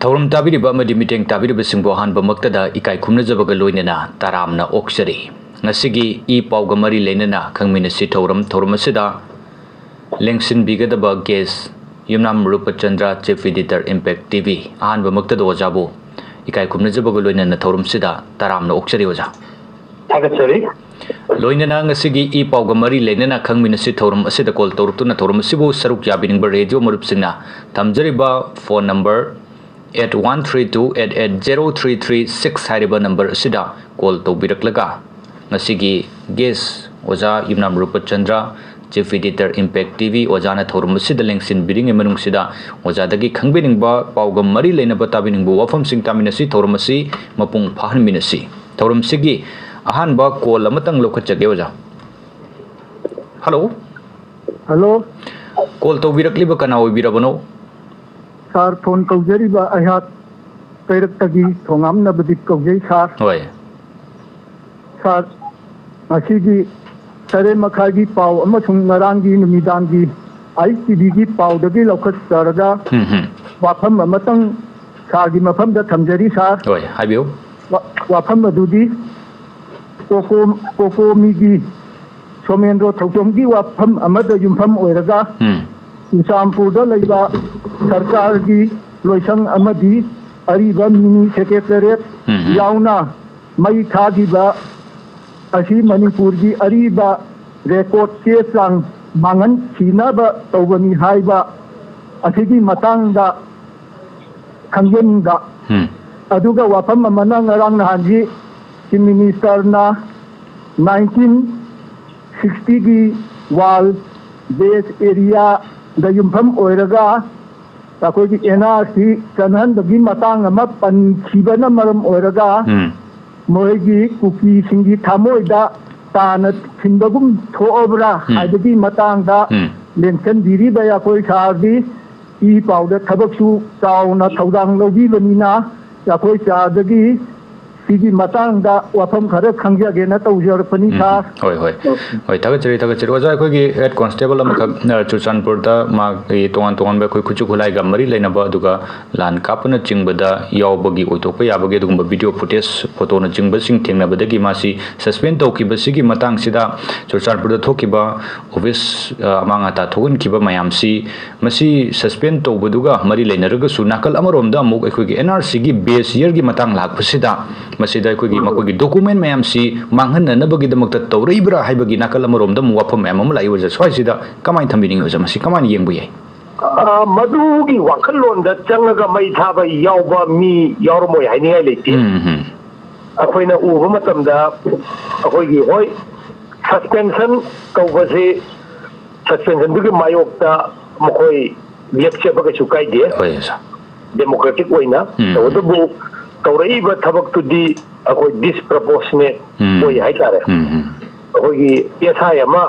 थौरम ताबिरिबा अमदि मिटेंग ताबिरिबसिंबो हानबमक्तदा इकाई खुमनजबगा लोइनना तारामना ओक्सरी ngasiगी ई पाउगा मरी लेनना खंगमिनसी थौरम असिदा लेंसिन बिगदबा guest Yumnam Rupchandra chief editor Impact TV अहानबमक्तदा ओजाबो इकाई खुमनजबगा लोइनना थौरमसिदा तारामना ओक्सरी ओजा थागतसरी लोइनना ngasiगी ई पाउगा मरी लेनना खंगमिनसी थौरम असिदा कॉल तौरतुना थौरमसिबो सरुक याबिनिंगबा रेडियो मरुपसिंगना थमजरिबा फोन नंबर 8132880336 हाइरिबा नंबर असिदा कॉल तौबिरकलगा ngasiगी गेस ओजा Yumnam Rupchandra chief editor Impact TV ओजाना थौरम असिदा लेंसिन बिरिंग एमनुंगसिदा ओजादगी खंगबिनिंगबा पाउगा मरी लेनबा ताबिनिंगबो वाफमसिंग तामिनसी थौरम असि मपुंग फाहनमिनसी थौरम सिगी अहानबा कॉल अमतंग लोखचगे ओजा हेलो हेलो कॉल तौबिरकलिबा कना ओइबिरबनो सर फोन कौजरीबा अहात पैरक्तगी थोंगामनबदि कौजै सर होय सर असिगी तरे मखागी पाव अमसुंग नरांगी नुमिदांगी ITV पावदगी लौखतरगा वाफम अमतंग सागी मफमदा थमजरी सर होय हाबियो वाफम अदुदी कोकोमीगी Somendro थौचोमगी वाफम अमद युमफम ओइरगा Isampuda laiba sarkar gi loisang amadi ariba mini secretariat yauna mai khadiba asi manipur gi ariba record ke sang mangan sinaba tawani haiba asigi matangda khangyenda aduga wafam amana ngarang nahanji ki minister na 1960 gi wall base area da yumpham oiraga takoi ki NRC kanhan dagi matang ama pankhibana maram oiraga moigi kuki singi thamoida tana thindagum thoobra haidagi matang da lenkan diri baya koi sardi I pauda thabaksu tauna thaudang lobi banina yakoi chadagi sigi matang da wafam khara khangjage na tawjar pani tha होय थागचरी ओजा अखोगी head constable अमखक Churachandpur दा मा तोंगान तोंगान बे खुचु खुलाई गा मरी लेनबा दुगा लान कापना चिंगबदा यावबगी ओइतोप याबगे दुगुंबा video footage photo न चिंगबा सिंग थेंगनबदगी मासी suspend तौखिबा सिगी Matang सिदा चुरचानपुर दा थोखिबा ऑफिस अमांगा ता थोगन खिबा मयामसी मसी सस्पेंड तौबदुगा मरी लेनरगा सुनाकल अमरोमदा अमुक अखोगी NRC गी बेस ईयर गी मतंग लाखपसिदा मसीदा अखोगी मखोगी डॉक्यूमेंट मयामसी मांगहननबगी दमकता तौरैब्रा हाइबगी नाकल अमरोमदा मुवाफम मयाम लाई वजा स्वाइसिदा कमाइन थम्बिनिंग वजा मसी कमाइन येंबु याय मधुगी वाखलोंदा चंगगा मई थाबा यावबा मी यावरमोय हाइनिंगाय लेति अखोइना उबा मतमदा अखोइगी होय सस्पेंशन कौबसे सस्पेंशन दुगी मायोक्ता मखोय लेपचेबगा सुकाइदे होय डेमोक्रेटिक ओइना तोदबु तौरैबा थबक्तुदी अखोय डिसप्रपोर्शनेट ओय हाइतारे अखोगी SI अमा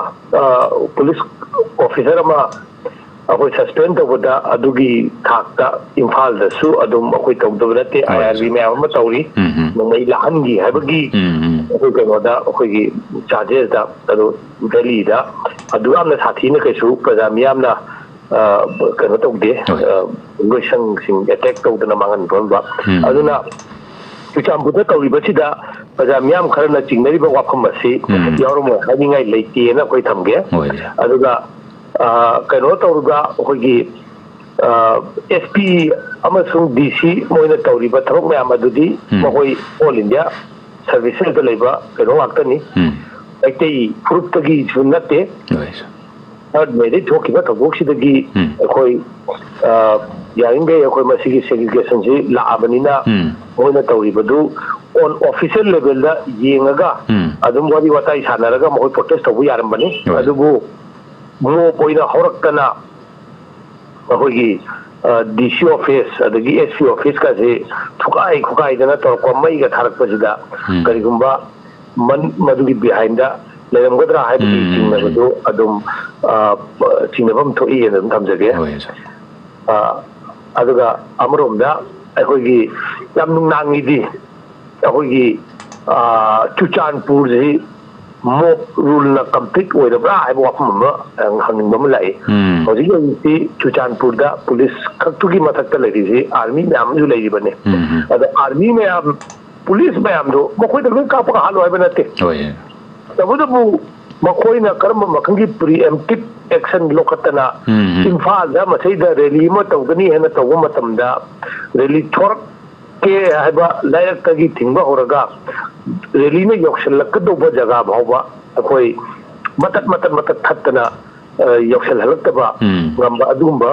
पुलिस ऑफिसर अमा अखोय सस्पेंड तौबदा अदुगी थाकता इम्फाल दसु अदुम अखोय तौदबनते IRB मैम अमा तौरी नोंमै लाहनगी हाइबगी अखोय कनोदा अखोगी चार्जेस दा अदु दिल्ली दा अदु यामना साथीने कैसु प्रजा मियामना कनो तौदे लोइसंग सिंग अटैक तौदना मांगन बोलबा अदुना चुचामपुर तौरीबसिदा प्रजा मियाम खरना चिंगनरिबा वाफम असी यावरमो हाइनिंगाय लेतेना कोई थमगे अदुगा कनो तौरुगा अखोगी SP अमसुंग DC मोइना तौरीबा थबक मैम अदुदी मखोई ऑल इंडिया सर्विसेस दा लेबा कनो वाक्तनी ऐते फ्रुटगी सुनते थर्ड मेरे थोकिबा थबोक्सिदगी अखोई यारिंगे अखोई मसीगी सेग्रीगेशन से लाबनिना मोइना तौरीबदु ऑन ऑफिशियल लेवल दा येंगगा अदुम वादी वाताई सानरगा मोइ प्रोटेस्ट तबु यारंबनी अदुबु मो पोइना हरक्तना अखोगी DC ऑफिस अदगी SP ऑफिस का से थुकाई खुकाई दना तोरको मईगा थारकपसिदा करिगुंबा मदुगी बिहाइंड दा लेरमगदरा हाइबगी चिंगनबदु अदुम चिंगनबम थोई एन थमजगे अदुगा अमरोमदा अखोगी याम नुंगनांगीदी ꯑꯩꯈꯣꯏꯒꯤ ꯆꯨꯔꯆꯥꯟꯄꯨꯔꯁꯤ ꯃꯣꯛ ꯔꯨꯜꯅ ꯀꯝꯄ꯭ꯂꯤꯠ ꯑꯣꯏꯔꯕ꯭ꯔꯥ ꯍꯥꯏꯕ ꯋꯥꯐꯝ ꯑꯃ ꯍꯪꯅꯤꯡꯕ ꯑꯃ ꯂꯥꯛꯏ ꯍꯧꯖꯤꯛ ꯍꯧꯖꯤꯛꯇꯤ ꯆꯨꯔꯆꯥꯟꯄꯨꯔꯗ ꯄꯨꯂꯤꯁ ꯈꯛꯇꯨꯒꯤ ꯃꯊꯛꯇ ꯂꯩꯔꯤꯁꯤ ꯑꯥꯔꯃꯤ ꯃꯌꯥꯝ ꯑꯃꯁꯨ ꯂꯩꯔꯤꯕꯅꯤ ꯑꯗ ꯑꯥꯔꯃꯤ ꯃꯌꯥꯝ ꯄꯨꯂꯤꯁ ꯃꯌꯥꯝꯗꯣ ꯃꯈꯣꯏꯗ ꯂꯣꯏ ꯀꯥꯞꯄꯒ ꯍꯥꯠꯂꯣ ꯍꯥꯏꯕ ꯅꯠꯇꯦ ꯇꯧꯕꯇꯕꯨ ꯃꯈꯣꯏꯅ ꯀꯔꯝꯕ ꯃꯈꯜꯒꯤ ꯄ꯭ꯔꯤꯑꯦꯝꯞꯇꯤꯞ ꯑꯦꯛꯁꯟ ꯂꯧꯈꯠꯇꯅ ꯏꯝꯐꯥꯜꯗ ꯃꯁꯤꯗ ꯔꯦꯂꯤ ꯑꯃ ꯇꯧꯒꯅꯤ ꯍꯥꯏꯅ ꯇꯧꯕ ꯃꯇꯝꯗ ꯔꯦꯂꯤ ꯊꯣꯔꯛꯀꯦ ꯍꯥꯏꯕ ꯂꯥꯏꯔꯛꯇꯒꯤ ꯊꯤꯡꯕ ꯍꯧꯔꯒ ꯔꯦꯂꯤꯅ ꯌꯧꯁꯤꯜꯂꯛꯀꯗꯧꯕ ꯖꯒꯥ ꯐꯥꯎꯕ ꯑꯩꯈꯣꯏ ꯃꯇꯠ ꯊꯠꯇꯅ ꯌꯧꯁꯤꯜꯍꯜꯂꯛꯇꯕ ꯉꯝꯕ ꯑꯗꯨꯒꯨꯝꯕ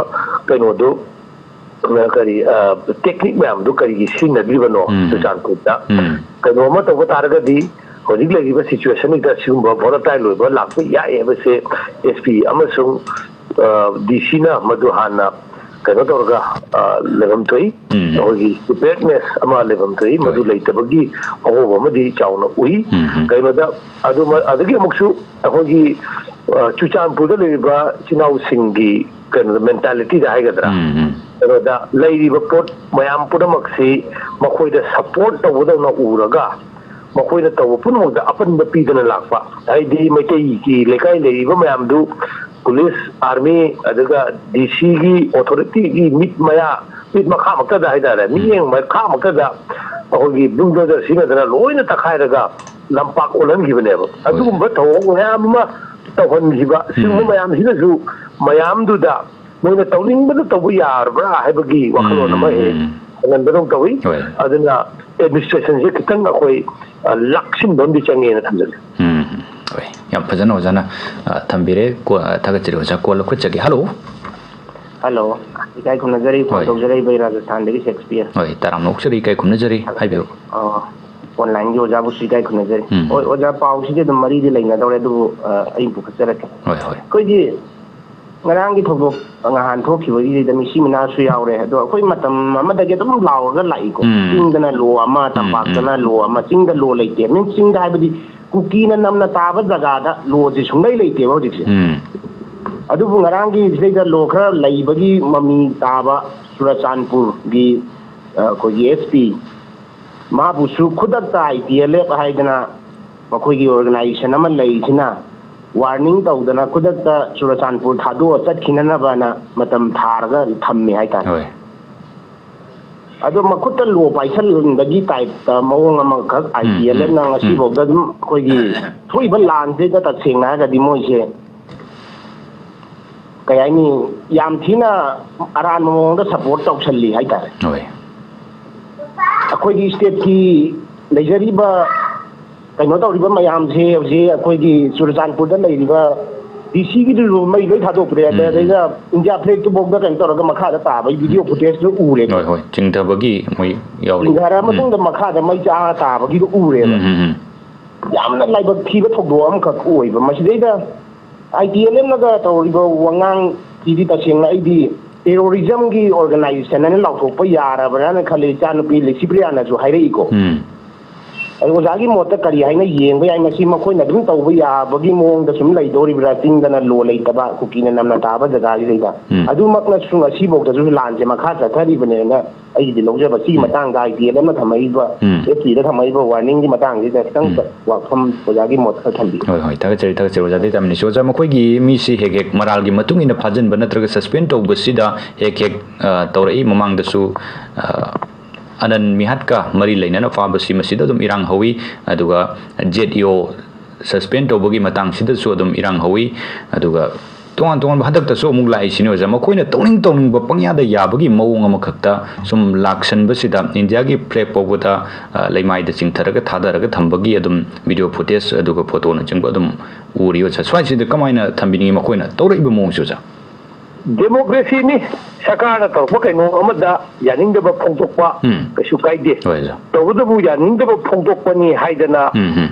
ꯀꯩꯅꯣꯗꯨ ꯀꯔꯤ ꯇꯦꯛꯅꯤꯛ ꯃꯌꯥꯝꯗꯨ ꯀꯔꯤꯒꯤ ꯁꯤꯖꯤꯟꯅꯕꯤꯕꯅꯣ ꯆꯨꯔꯆꯥꯟꯄꯨꯔꯗ ꯀꯩꯅꯣ ꯑꯃ ꯇꯧꯕ ꯇꯥꯔꯒꯗꯤ ꯍꯧꯖꯤꯛ ꯂꯩꯔꯤꯕ ꯁꯤꯆꯨꯋꯦꯁꯟꯁꯤꯗ ꯁꯤꯒꯨꯝꯕ ꯚꯣꯂꯇꯥꯏꯜ ꯑꯣꯏꯕ ꯂꯥꯛꯄ ꯌꯥꯏ ꯍꯥꯏꯕꯁꯦ SP ꯑꯃꯁꯨꯡ DCꯅ ꯃꯗꯨ ꯍꯥꯟꯅ ꯀꯩꯅꯣ ꯇꯧꯔꯒ ꯂꯩꯐꯝ ꯊꯣꯛꯏ ꯑꯩꯈꯣꯏꯒꯤ ꯄ꯭ꯔꯤꯄꯦꯌꯔꯗꯅꯦꯁ ꯑꯃ ꯂꯩꯐꯝ ꯊꯣꯛꯏ ꯃꯗꯨ ꯂꯩꯇꯕꯒꯤ ꯑꯍꯣꯕ ꯑꯃꯗꯤ ꯆꯥꯎꯅ ꯎꯏ ꯀꯩꯅꯣꯗ ꯑꯗꯨꯒꯤ ꯑꯃꯨꯛꯁꯨ ꯑꯩꯈꯣꯏꯒꯤ ꯆꯨꯔꯆꯥꯟꯄꯨꯔꯗ ꯂꯩꯔꯤꯕ ꯏꯆꯤꯜ ꯏꯅꯥꯎꯁꯤꯡꯒꯤ ꯀꯩꯅꯣꯗ ꯃꯦꯟꯇꯥꯂꯤꯇꯤꯗ ꯍꯥꯏꯒꯗ꯭ꯔꯥ ꯀꯩꯅꯣꯗ ꯂꯩꯔꯤꯕ ꯄꯣꯠ ꯃꯌꯥꯝ ꯄꯨꯝꯅꯃꯛꯁꯤ ꯃꯈꯣꯏꯗ ꯁꯄꯣꯔꯠ ꯇꯧꯕꯗꯧꯅ ꯎꯔꯒ ꯃꯈꯣꯏꯅ ꯇꯧꯕ ꯄꯨꯝꯅꯃꯛꯇ ꯑꯄꯟꯕ ꯄꯤꯗꯅ ꯂꯥꯛꯄ ꯍꯥꯏꯗꯤ ꯃꯩꯇꯩꯒꯤ ꯂꯩꯀꯥꯏ ꯂꯩꯔꯤꯕ ꯃꯌꯥꯝꯗꯨ ꯄꯨꯂꯤꯁ ꯑꯥꯔꯃꯤ ꯑꯗꯨꯒ DCꯒꯤ ꯑꯣꯊꯣꯔꯤꯇꯤꯒꯤ ꯃꯤꯠ ꯃꯈꯥꯃꯛꯇꯗ ꯍꯥꯏꯇꯥꯔꯦ ꯃꯤꯠꯌꯦꯡ ꯃꯈꯥꯃꯛꯇꯗ ꯑꯩꯈꯣꯏꯒꯤ ꯕꯨꯜꯗꯣꯖꯔ ꯁꯤꯖꯤꯟꯅꯗꯅ ꯂꯣꯏꯅ ꯇꯛꯈꯥꯏꯔꯒ ꯂꯝꯄꯥꯛ ꯑꯣꯜꯍꯟꯈꯤꯕꯅꯦꯕ ꯑꯗꯨꯒꯨꯝꯕ ꯊꯧꯑꯣꯡ ꯃꯌꯥꯝ ꯑꯃ ꯇꯧꯍꯟꯈꯤꯕ ꯁꯤꯒꯨꯝꯕ ꯃꯌꯥꯝꯁꯤꯅꯁꯨ ꯃꯌꯥꯝꯗꯨꯗ ꯃꯣꯏꯅ ꯇꯧꯅꯤꯡꯕꯗ ꯇꯧꯕ ꯌꯥꯔꯕ꯭ꯔꯥ ꯍꯥꯏꯕꯒꯤ ꯋꯥꯈꯜꯂꯣꯟ ꯑꯃ ꯍꯦꯛ ꯈꯪꯍꯟꯕꯗꯧ ꯇꯧꯏ ꯑꯗꯨꯅ ꯑꯦꯗꯃꯤꯅꯤꯁꯇ꯭ꯔꯦꯁꯟꯁꯦ ꯈꯤꯇꯪ ꯑꯩꯈꯣꯏ ꯂꯥꯛꯁꯤꯟꯕ ꯑꯃꯗꯤ ꯆꯪꯉꯦꯅ ꯊꯝꯖꯒꯦ ꯍꯣꯏ ꯌꯥꯝ ꯐꯖꯅ ꯑꯣꯖꯥꯅ ꯊꯝꯕꯤꯔꯦ ꯊꯥꯒꯠꯆꯔꯤ ꯑꯣꯖꯥ ꯀꯣꯜ ꯂꯧꯈꯠꯆꯒꯦ ꯍꯜꯂꯣ ꯏꯀꯥꯏ ꯈꯨꯝꯅꯖꯔꯤ ꯐꯣꯟ ꯇꯧꯖꯔꯛꯏꯕ ꯔꯥꯖꯁꯊꯥꯟꯗꯒꯤ ꯁꯦꯛꯁꯄꯤꯌꯔ ꯍꯣꯏ ꯇꯔꯥꯝꯅ ꯑꯣꯛꯆꯔꯤ ꯏꯀꯥꯏ ꯈꯨꯝꯅꯖꯔꯤ ꯍꯥꯏꯕꯤꯌꯨ ꯑꯣꯟꯂꯥꯏꯟꯒꯤ ꯑꯣꯖꯥꯕꯨꯁꯨ ꯏꯀꯥꯏ ꯈꯨꯝꯅꯖꯔꯤ ꯍꯣꯏ ꯑꯣꯖꯥ ꯄꯥꯎꯁꯤꯗꯤ ꯑꯗꯨꯝ ꯃꯔꯤꯗꯤ ꯂꯩꯅꯗꯧꯔꯦ ꯑꯗꯨꯕꯨ ꯑꯩ ꯄꯨꯈꯠꯆꯔꯛꯀꯦ ꯑꯩꯈꯣꯏꯒꯤ ꯉꯔꯥꯡꯒꯤ ꯊꯧꯗꯣꯛ ꯉꯍꯥꯟ ꯊꯣꯛꯈꯤꯕꯒꯤꯁꯤꯗ ꯃꯤꯁꯤ ꯃꯤꯅꯥꯁꯨ ꯌꯥꯎꯔꯦ ꯑꯗꯣ ꯑꯩꯈꯣꯏ ꯃꯇꯝ ꯑꯃꯗꯒꯤ ꯑꯗꯨꯝ ꯂꯥꯎꯔꯒ ꯂꯥꯛꯏꯀꯣ ꯆꯤꯡꯗꯅ ꯂꯣ ꯑꯃ ꯇꯝꯄꯥꯛꯇꯅ ꯂꯣ ꯑꯃ ꯆꯤꯡꯗ ꯂꯣ ꯂꯩꯇꯦ ꯃꯤꯟ ꯆꯤꯡꯗ ꯍꯥꯏꯕꯗꯤ ꯀꯨꯀꯤꯅ ꯅꯝꯅ ꯇꯥꯕ ꯖꯒꯥꯗ ꯂꯣꯁꯦ ꯁꯨꯡꯂꯩ ꯂꯩꯇꯦꯕ ꯍꯧꯖꯤꯛꯁꯦ ꯑꯗꯨꯕꯨ ꯉꯔꯥꯡꯒꯤ ꯁꯤꯗꯩꯗ ꯂꯣ ꯈꯔ ꯂꯩꯕꯒꯤ ꯃꯃꯤ ꯇꯥꯕ ꯆꯨꯔꯆꯥꯟꯄꯨꯔꯒꯤ ꯑꯩꯈꯣꯏꯒꯤ SP ꯃꯥꯕꯨꯁꯨ ꯈꯨꯗꯛꯇ ITLF ꯍꯥꯏꯗꯅ ꯃꯈꯣꯏꯒꯤ ꯑꯣꯔꯒꯅꯥꯏꯖꯦꯁꯟ ꯑꯃ ꯂꯩꯔꯤꯁꯤꯅ ꯋꯥꯔꯅꯤꯡ ꯇꯧꯗꯅ ꯈꯨꯗꯛꯇ ꯆꯨꯔꯆꯥꯟꯄꯨꯔ ꯊꯥꯗꯣꯛꯑ ꯆꯠꯈꯤꯅꯅꯕꯅ ꯃꯇꯝ ꯊꯥꯔꯒ ꯊꯝꯃꯦ ꯍꯥꯏꯇꯥꯔꯦ ꯑꯗꯣ ꯃꯈꯨꯠꯇ ꯂꯣ ꯄꯥꯏꯁꯟꯕꯒꯤ ꯇꯥꯏꯞꯇ ꯃꯑꯣꯡ ꯑꯃꯈꯛ ITLFꯅ ꯉꯁꯤꯐꯥꯎꯗ ꯑꯗꯨꯝ ꯑꯩꯈꯣꯏꯒꯤ ꯊꯣꯛꯏꯕ ꯂꯥꯟꯁꯤꯗ ꯇꯁꯦꯡꯅ ꯍꯥꯏꯔꯒꯗꯤ ꯃꯣꯏꯁꯦ ꯀꯩ ꯍꯥꯏꯅꯤ ꯌꯥꯝ ꯊꯤꯅ ꯑꯔꯥꯟꯕ ꯃꯑꯣꯡꯗ ꯁꯄꯣꯔꯠ ꯇꯧꯁꯜꯂꯤ ꯍꯥꯏꯇꯥꯔꯦ ꯑꯩꯈꯣꯏꯒꯤ ꯁ꯭ꯇꯦꯠꯀꯤ ꯂꯩꯖꯔꯤꯕ ꯀꯩꯅꯣ ꯇꯧꯔꯤꯕ ꯃꯌꯥꯝꯁꯦ ꯍꯧꯖꯤꯛ ꯑꯩꯈꯣꯏꯒꯤ ꯆꯨꯔꯆꯥꯟꯄꯨꯔꯗ ꯂꯩꯔꯤꯕ DCꯒꯤꯗꯨꯁꯨ ꯃꯩ ꯂꯣꯏ ꯊꯥꯗꯣꯛꯄ꯭ꯔꯦ ꯑꯗꯩꯗ ꯏꯟꯗꯤꯌꯥ ꯐ꯭ꯂꯦꯛꯇꯨꯐꯥꯎꯗ ꯀꯩꯅꯣ ꯇꯧꯔꯒ ꯃꯈꯥꯗ ꯇꯥꯕꯒꯤ ꯚꯤꯗꯤꯑꯣ ꯐꯨꯇꯦꯖꯇꯨ ꯎꯔꯦ ꯆꯤꯡꯊꯕꯒꯤ ꯃꯣꯏ ꯌꯥꯎꯔꯤ ꯆꯤꯡꯊꯔ ꯃꯇꯨꯡꯗ ꯃꯈꯥꯗ ꯃꯩ ꯆꯥꯔ ꯇꯥꯕꯒꯤꯗꯨ ꯎꯔꯦꯕ ꯌꯥꯝꯅ ꯂꯥꯏꯕꯛ ꯊꯤꯕ ꯊꯧꯗꯣꯛ ꯑꯃꯈꯛ ꯑꯣꯏꯕ ꯃꯁꯤꯗꯩꯗ ITLFꯅꯒ ꯇꯧꯔꯤꯕ ꯋꯥꯉꯥꯡꯁꯤꯗꯤ ꯇꯁꯦꯡꯅ ꯑꯩꯗꯤ ꯇꯦꯔꯣꯔꯤꯖꯝꯒꯤ ꯑꯣꯔꯒꯅꯥꯏꯖꯦꯁꯟ ꯍꯥꯏꯅ ꯂꯥꯎꯊꯣꯛꯄ ꯌꯥꯔꯕ꯭ꯔꯥꯅ ꯈꯜꯂꯤ ꯏꯆꯥꯅꯨꯄꯤ ꯂꯤꯁꯤꯄ꯭ꯔꯤꯌꯥꯅꯁꯨ ꯍꯥꯏꯔꯛꯏꯀꯣ ꯑꯗꯣ ꯑꯣꯖꯥꯒꯤ ꯃꯣꯠꯇ ꯀꯔꯤ ꯍꯥꯏꯅ ꯌꯦꯡꯕ ꯌꯥꯏ ꯃꯁꯤ ꯃꯈꯣꯏꯅ ꯑꯗꯨꯝ ꯇꯧꯕ ꯌꯥꯕꯒꯤ ꯃꯑꯣꯡꯗ ꯁꯨꯝ ꯂꯩꯗꯧꯔꯤꯕ꯭ꯔꯥ ꯆꯤꯡꯗꯅ ꯂꯣ ꯂꯩꯇꯕ ꯀꯨꯀꯤꯅ ꯅꯝꯅ ꯇꯥꯕ ꯖꯒꯥꯁꯤꯗꯩꯗ ꯑꯗꯨꯃꯛꯅꯁꯨ ꯉꯁꯤꯐꯥꯎꯗꯁꯨ ꯂꯥꯟꯁꯦ ꯃꯈꯥ ꯆꯠꯊꯔꯤꯕꯅꯦꯅ ꯑꯩꯒꯤꯗꯤ ꯂꯧꯖꯕ ꯁꯤꯒꯤ ꯃꯇꯥꯡꯗ ITLFꯅ ꯊꯝꯃꯛꯏꯕ SPꯗ ꯊꯝꯃꯛꯏꯕ ꯋꯥꯔꯅꯤꯡꯒꯤ ꯃꯇꯥꯡꯁꯤꯗ ꯈꯤꯇꯪ ꯋꯥꯐꯝ ꯑꯣꯖꯥꯒꯤ ꯃꯣꯠ ꯈꯔ ꯊꯝꯕꯤꯌꯨ ꯍꯣꯏ ꯊꯥꯒꯠꯆꯔꯤ ꯑꯣꯖꯥꯗꯤ ꯇꯝꯅꯤꯁꯨ ꯑꯣꯖꯥ ꯃꯈꯣꯏꯒꯤ ꯃꯤꯁꯤ ꯍꯦꯛ ꯃꯔꯥꯜꯒꯤ ꯃꯇꯨꯡ ꯏꯟꯅ ꯐꯥꯖꯤꯟꯕ ꯅꯠꯇ꯭ꯔꯒ ꯁꯁꯄꯦꯟ ꯇꯧꯕꯁꯤꯗ ꯍꯦꯛ ꯇꯧꯔꯛꯏ ꯃꯃꯥꯡꯗꯁꯨ ꯑꯅꯟ ꯃꯤꯍꯠꯀ ꯃꯔꯤ ꯂꯩꯅꯅ ꯐꯥꯕꯁꯤ ꯃꯁꯤꯗ ꯑꯗꯨꯝ ꯏꯔꯥꯡ ꯍꯧꯋꯤ ꯑꯗꯨꯒ ZEO ꯁꯁꯄꯦꯟ ꯇꯧꯕꯒꯤ ꯃꯇꯥꯡꯁꯤꯗꯁꯨ ꯑꯗꯨꯝ ꯏꯔꯥꯡ ꯍꯧꯋꯤ ꯑꯗꯨꯒ ꯇꯣꯉꯥꯟꯕ ꯍꯟꯗꯛꯇꯁꯨ ꯑꯃꯨꯛ ꯂꯥꯛꯏꯁꯤꯅꯤ ꯑꯣꯖꯥ ꯃꯈꯣꯏꯅ ꯇꯧꯅꯤꯡꯕ ꯄꯪꯌꯥꯗ ꯌꯥꯕꯒꯤ ꯃꯑꯣꯡ ꯑꯃꯈꯛꯇ ꯁꯨꯝ ꯂꯥꯛꯁꯟꯕꯁꯤꯗ ꯏꯟꯗꯤꯌꯥꯒꯤ ꯐ꯭ꯂꯦꯛ ꯐꯥꯎꯕꯗ ꯂꯩꯃꯥꯏꯗ ꯆꯤꯡꯊꯔꯒ ꯊꯥꯗꯔꯒ ꯊꯝꯕꯒꯤ ꯑꯗꯨꯝ ꯚꯤꯗꯤꯑꯣ ꯐꯨꯇꯦꯖ ꯑꯗꯨꯒ ꯐꯣꯇꯣꯅꯆꯤꯡꯕ ꯑꯗꯨꯝ ꯎꯔꯤ ꯑꯣꯖꯥ ꯁ꯭ꯋꯥꯏꯁꯤꯗ ꯀꯃꯥꯏꯅ ꯊꯝꯕꯤꯅꯤꯡꯉꯤ ꯃꯈꯣꯏꯅ ꯇꯧꯔꯛꯏꯕ ꯃꯑꯣꯡꯁꯤ ꯑꯣꯖꯥ ꯗꯦꯃꯣꯀ꯭ꯔꯦꯁꯤꯅꯤ ꯁꯔꯀꯥꯔꯅ ꯇꯧꯔꯛꯄ ꯀꯩꯅꯣ ꯑꯃꯗ ꯌꯥꯅꯤꯡꯗꯕ ꯐꯣꯡꯗꯣꯛꯄ ꯀꯩꯁꯨ ꯀꯥꯏꯗꯦ ꯇꯧꯕꯇꯕꯨ ꯌꯥꯅꯤꯡꯗꯕ ꯐꯣꯡꯗꯣꯛꯄꯅꯤ ꯍꯥꯏꯗꯅ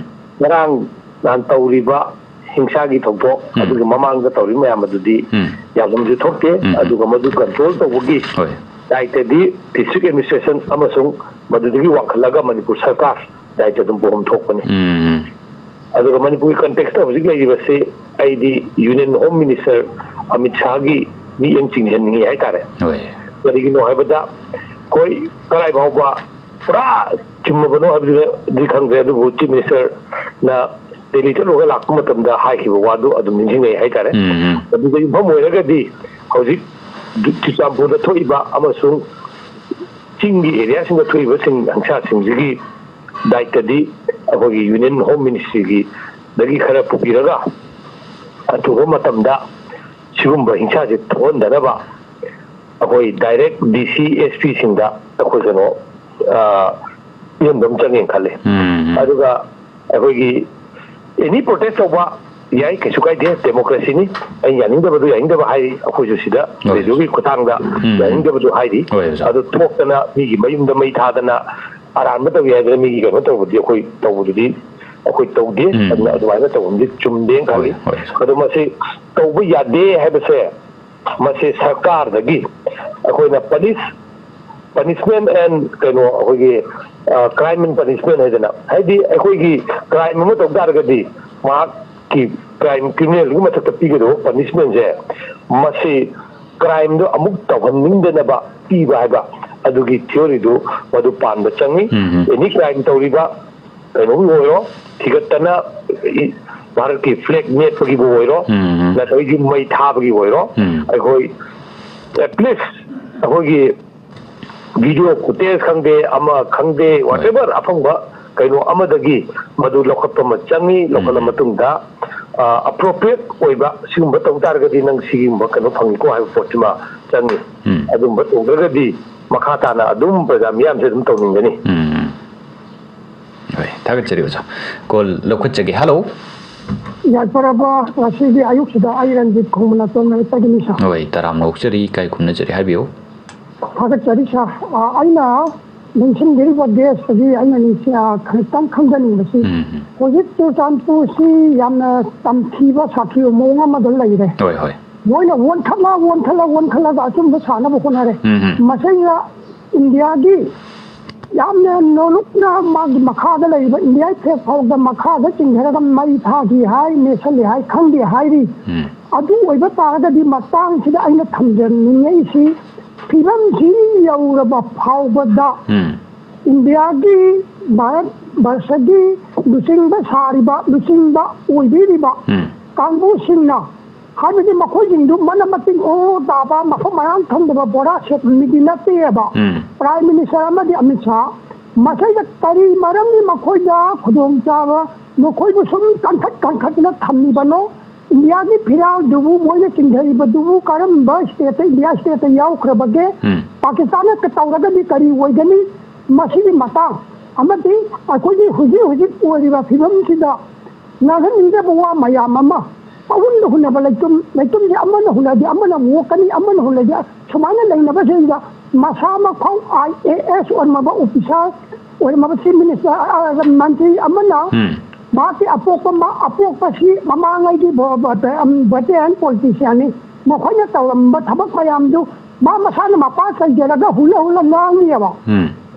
ꯉꯔꯥꯡ ꯅꯍꯥꯟ ꯇꯧꯔꯤꯕ ꯍꯤꯡꯁꯥꯒꯤ ꯊꯧꯗꯣꯛ ꯑꯗꯨꯒ ꯃꯃꯥꯡꯗ ꯇꯧꯔꯤꯕ ꯃꯌꯥꯝ ꯑꯗꯨꯗꯤ ꯌꯥꯐꯝꯁꯨ ꯊꯣꯛꯇꯦ ꯑꯗꯨꯒ ꯃꯗꯨ ꯀꯟꯇ꯭ꯔꯣꯜ ꯇꯧꯕꯒꯤ ꯗꯥꯏꯇꯗꯤ ꯗꯤꯁꯇ꯭ꯔꯤꯛ ꯑꯦꯗꯃꯤꯅꯤꯁꯇ꯭ꯔꯦꯁꯟ ꯑꯃꯁꯨꯡ ꯃꯗꯨꯗꯒꯤ ꯋꯥꯡꯈꯠꯂꯒ ꯃꯅꯤꯄꯨꯔ ꯁꯔꯀꯥꯔ ꯗꯥꯏꯇ ꯑꯗꯨꯝ ꯄꯣꯝ ꯊꯣꯛꯄꯅꯤ ꯑꯗꯨꯒ ꯃꯅꯤꯄꯨꯔꯒꯤ ꯀꯟꯇꯦꯛꯁꯇ ꯍꯧꯖꯤꯛ ꯂꯩꯔꯤꯕꯁꯤ ꯑꯩꯗꯤ ꯌꯨꯅꯤꯌꯟ ꯍꯣꯝ ꯃꯤꯅꯤꯁꯇꯔ ꯑꯃꯤꯠ ꯁꯥꯍꯒꯤ ꯃꯤꯠꯌꯦꯡ ꯆꯤꯡꯁꯤꯟꯅꯤꯡꯉꯤ ꯍꯥꯏꯇꯥꯔꯦ ꯀꯔꯤꯒꯤꯅꯣ ꯍꯥꯏꯕꯗ ꯑꯩꯈꯣꯏ ꯀꯗꯥꯏ ꯐꯥꯎꯕ ꯄꯨꯔꯥ ꯆꯨꯝꯃꯕꯅꯣ ꯍꯥꯏꯕꯗꯨꯗꯤ ꯈꯪꯗ꯭ꯔꯦ ꯑꯗꯨꯕꯨ ꯆꯤꯐ ꯃꯤꯅꯤꯁꯇꯔꯅ ꯗꯦꯜꯂꯤ ꯆꯠꯂꯨꯔꯒ ꯂꯥꯛꯄ ꯃꯇꯝꯗ ꯍꯥꯏꯈꯤꯕ ꯋꯥꯗꯨ ꯑꯗꯨꯝ ꯅꯤꯡꯁꯤꯡꯉꯛꯏ ꯍꯥꯏꯇꯥꯔꯦ ꯑꯗꯨꯒ ꯌꯨꯝꯐꯝ ꯑꯣꯏꯔꯒꯗꯤ ꯍꯧꯖꯤꯛ ꯆꯨꯔꯆꯥꯟꯄꯨꯔꯗ ꯊꯣꯛꯏꯕ ꯑꯃꯁꯨꯡ ꯆꯤꯡꯒꯤ ꯑꯦꯔꯤꯌꯥꯁꯤꯡꯗ ꯊꯣꯛꯏꯕꯁꯤꯡ ꯍꯤꯡꯁꯥꯁꯤꯡꯁꯤꯒꯤ ꯗꯥꯏꯇꯗꯤ ꯑꯩꯈꯣꯏꯒꯤ ꯌꯨꯅꯤꯌꯟ ꯍꯣꯝ ꯃꯤꯅꯤꯁꯇ꯭ꯔꯤꯒꯤꯗꯒꯤ ꯈꯔ ꯄꯨꯕꯤꯔꯒ ꯑꯊꯨꯕ ꯃꯇꯝꯗ सिगुम्बा हिंसा से थोहनदनबा अखोई डायरेक्ट डीसी एसपी सिंदा अखोई कनो यंदम चंगे खले अदुगा अखोई एनी प्रोटेस्ट तौबा याई कैसु कायदे डेमोक्रेसी नि आई यानिंदबदु यानिंदबा हाई अखोई जो सिदा रेजुगी खुतांगदा यानिंदबदु हाईदि अदु थोकतना मिगी मयुमदा मई थादना अरानबदा यादरा मिगी कनो तौबदि अखोई तौबदुदि अखोई तौदे अदुवाइना तौबदि चुमदे खाली अदु मसे तौबा यादे हैबसे मसे सरकारदगी अखोइना punishment and कनो अखोई crime and punishment हैदना हैदि अखोई crime म तौदारगदि मा की crime criminal गु मथक पीगदो punishment जे मसे crime दो अमुक तौहननिंदनबा पीबा हैबा अदुगी theory दो मदु पानबा चंगी एनी crime तौरिबा कनो होयो थिगतना भारत की फ्लैग नेट पगी बोइरो नतोई जी मई था पगी बोइरो अखोई एटलीस्ट अखोई वीडियो फुटेज खंगे अमा खंगे व्हाटएवर अफंबा कइनो अमदगी मदु लखतम चंगी लोकल मतुंदा अप्रोप्रिएट ओइबा सिगुम्बा तौतारगदी नंग सिगुम्बा कनो फंगिको हाइ पोटिमा चंगी अदुम्बा तौदरगदी मखा ताना अदुम प्रजा मियाम से अदुम तौनिंगनी थागतचरी ओजा कॉल लखतचगे हेलो यादपरबा वासीदी आयुक्सदा आइरनजित खोमना तोन तगिनिसा ओइ तराम नोक्चरी काय खुनचरी हाबियो थागतचरी सा आइना मेंशन गिरिबा देश तगी आइना निसा खतम खंगनिबसी होजित चुरचानपुरसी यामना तमथीबा साखियो मोंगा मदल लैरे होय होय मोइना वनखला दाचुम साना बखोनारे मसैया इंडिया गी यामने नोलुकना माग मखादा लैबा इंडिया फेक फाउदा मखादा चिंगरगा मई थागी हाय नेशनल हाय खंदी हायरी अदु ओइबा तागदि मतांग सिदा आइना थमजन नियैसी फिलम जी यौरबा फाउबदा इंडिया की भारत वर्षगी लुसिंगबा सारिबा लुसिंगबा ओइबिरिबा कांगबु सिंगना हाबदि मखोजिंदु मनमतिंग ओ दाबा मखो मयाम थंदबा बोरा सेट मिदिना तेबा प्राइम मिनिस्टर अमदि अमित शाह मसैदा करी मरमनि मखोइदा खुदोंग चाबा मखोइबु सुम कंखतना थम्मिबनो इंडिया की फिराल दुबु मोइने चिंधरिबदुबु करम स्टेट इंडिया स्टेट याउख्रबगे पाकिस्तान के तौरगदि करी ओइगनि मसिदि मता अमदि अखोइदि हुजि ओरिबा फिलम सिदा नागनिंदे बवा मयाम अमा अउन हुनबा लेतुम जे अमन हुनदि अमन वोकनि अमन हुनदि समाना लेनबा सेंगा मसामा खौ IAS ओनमबा ऑफिसर ओनमबा चीफ मिनिस्टर मंत्री अमना बाकी अपोकपसी ममांगैदि बटेन पॉलिटिशियन मखोइना तौरम्बा थबक मयामदु मा मसाना मपा सैजरगा हुला नांगियबा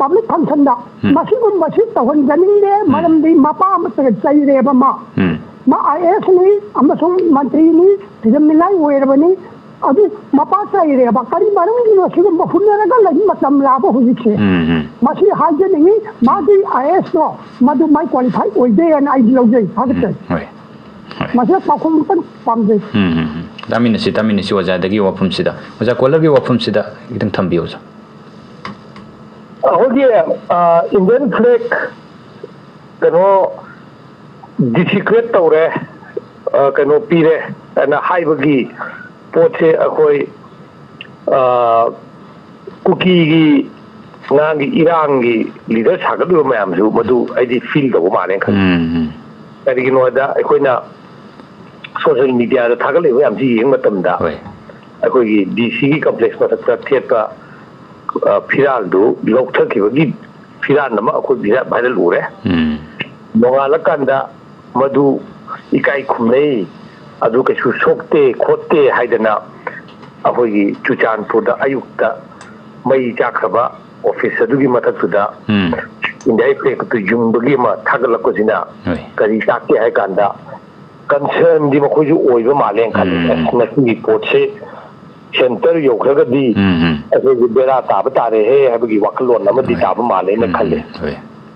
पब्लिक फंक्शन दा मसिगुम्बसी तौहनगनिंदे मरमदि मपा अमतग चैरेबा मा IAS नि अमसुंग मंत्री नि फिजमिलाई ओइरबनी अदु मपा चैरेबा करी मरमदि मसिगुम्बा हुनरगा लगी मतम लाबो हुजिसे मसी हाजनि मागी IAS नो मदु माइ क्वालिफाई ओइदे एन आइडि लौजै हागते मसे पाखुम तन पामजै तामिनसी ओजादगी वफमसिदा ओजा कोलरगी वफमसिदा इदं थंबियोजा होगी इंडियन फ्लैग कनो डिसिक्रेट तौरे कनो पीरे ना हाइबगी पोचे अखोई कुकी की नांगी इरांगी लीडर सागदु मयामसु मदु आइदि फील दबो माने खन करिगिनोदा अखोइना सोशल मीडिया दा थागलेबो यामसि येंग मतमदा अखोई डीसी की कॉम्प्लेक्स मथक्ता थेटका फिरालदु लौथखिबगी फिराल नमा अखोई भाइरल उरे नोंगालकांदा मदु इकाई खुमै अदु कैसु सोक्ते खोते हाइदना अखोई चुचानपुरदा अयुक्ता मई जाखबा ऑफिस अदुगी मथक्तुदा इंडिया फ्लैग तु जुंबगी मा थागलकोजिना करी साके हाय कांदा कंसर्न दि मखोजु ओइबा मालें खाली नसगी पोटसे सेंटर योग्रगदी अखोई बेरा ताब तारे हे हाबगी वखलोन अमदि ताब माले न खले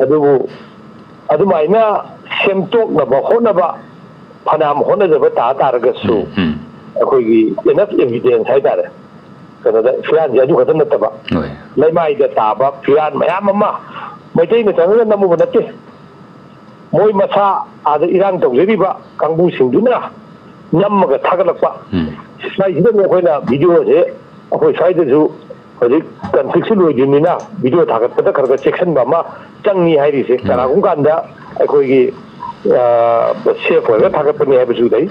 ꯑꯗꯨꯕꯨ ꯑꯗꯨꯃꯥꯏꯅ ꯁꯦꯝꯗꯣꯛꯅꯕ ꯍꯣꯠꯅꯕ ꯐꯅꯌꯥꯝ ꯍꯣꯠꯅꯖꯕ ꯇꯥꯔꯒꯁꯨ ꯑꯩꯈꯣꯏꯒꯤ ꯏꯅꯐ ꯑꯦꯚꯤꯗꯦꯟꯁ ꯍꯥꯏꯇꯥꯔꯦ ꯀꯩꯅꯣꯗ ꯐꯤꯔꯥꯟꯁꯦ ꯑꯗꯨ ꯈꯛꯇ ꯅꯠꯇꯕ ꯂꯩꯃꯥꯏꯗ ꯇꯥꯕ ꯐꯤꯔꯥꯟ ꯃꯌꯥꯝ ꯑꯃ ꯃꯩꯇꯩꯅ ꯆꯪꯉꯒ ꯅꯝꯃꯨꯕ ꯅꯠꯇꯦ ꯃꯣꯏ ꯃꯁꯥ ꯑꯥꯗ ꯏꯔꯥꯡ ꯇꯧꯖꯔꯤꯕ ꯀꯥꯡꯕꯨꯁꯤꯡꯗꯨꯅ ꯅꯝꯃꯒ ꯊꯥꯒꯠꯂꯛꯄ ꯁ꯭ꯋꯥꯏꯁꯤꯗꯅꯤ ꯑꯩꯈꯣꯏꯅ ꯚꯤꯗꯤꯑꯣꯁꯦ ꯑꯩꯈꯣꯏ ꯁ꯭ꯋꯥꯏꯗꯁꯨ ꯍꯧꯖꯤꯛ ꯀꯟꯐ꯭ꯂꯤꯛꯁꯨ ꯂꯣꯏꯗ꯭ꯔꯤꯕꯅꯤ나 ꯚꯤꯗꯤꯑꯣ ꯊꯥꯒꯠꯄꯗ ꯈꯔ ꯈꯔ ꯆꯦꯛꯁꯤꯟꯕ ꯑꯃ ꯆꯪꯉꯤ ꯍꯥꯏꯔꯤꯁꯦ ꯀꯅꯥꯒꯨꯝꯕ ꯀꯥꯟꯗ ꯑꯩꯈꯣꯏꯒꯤ ꯁꯦꯐ ꯑꯣꯏꯔꯒ ꯊꯥꯒꯠꯄꯅꯤ ꯍꯥꯏꯕꯁꯨ ꯂꯩ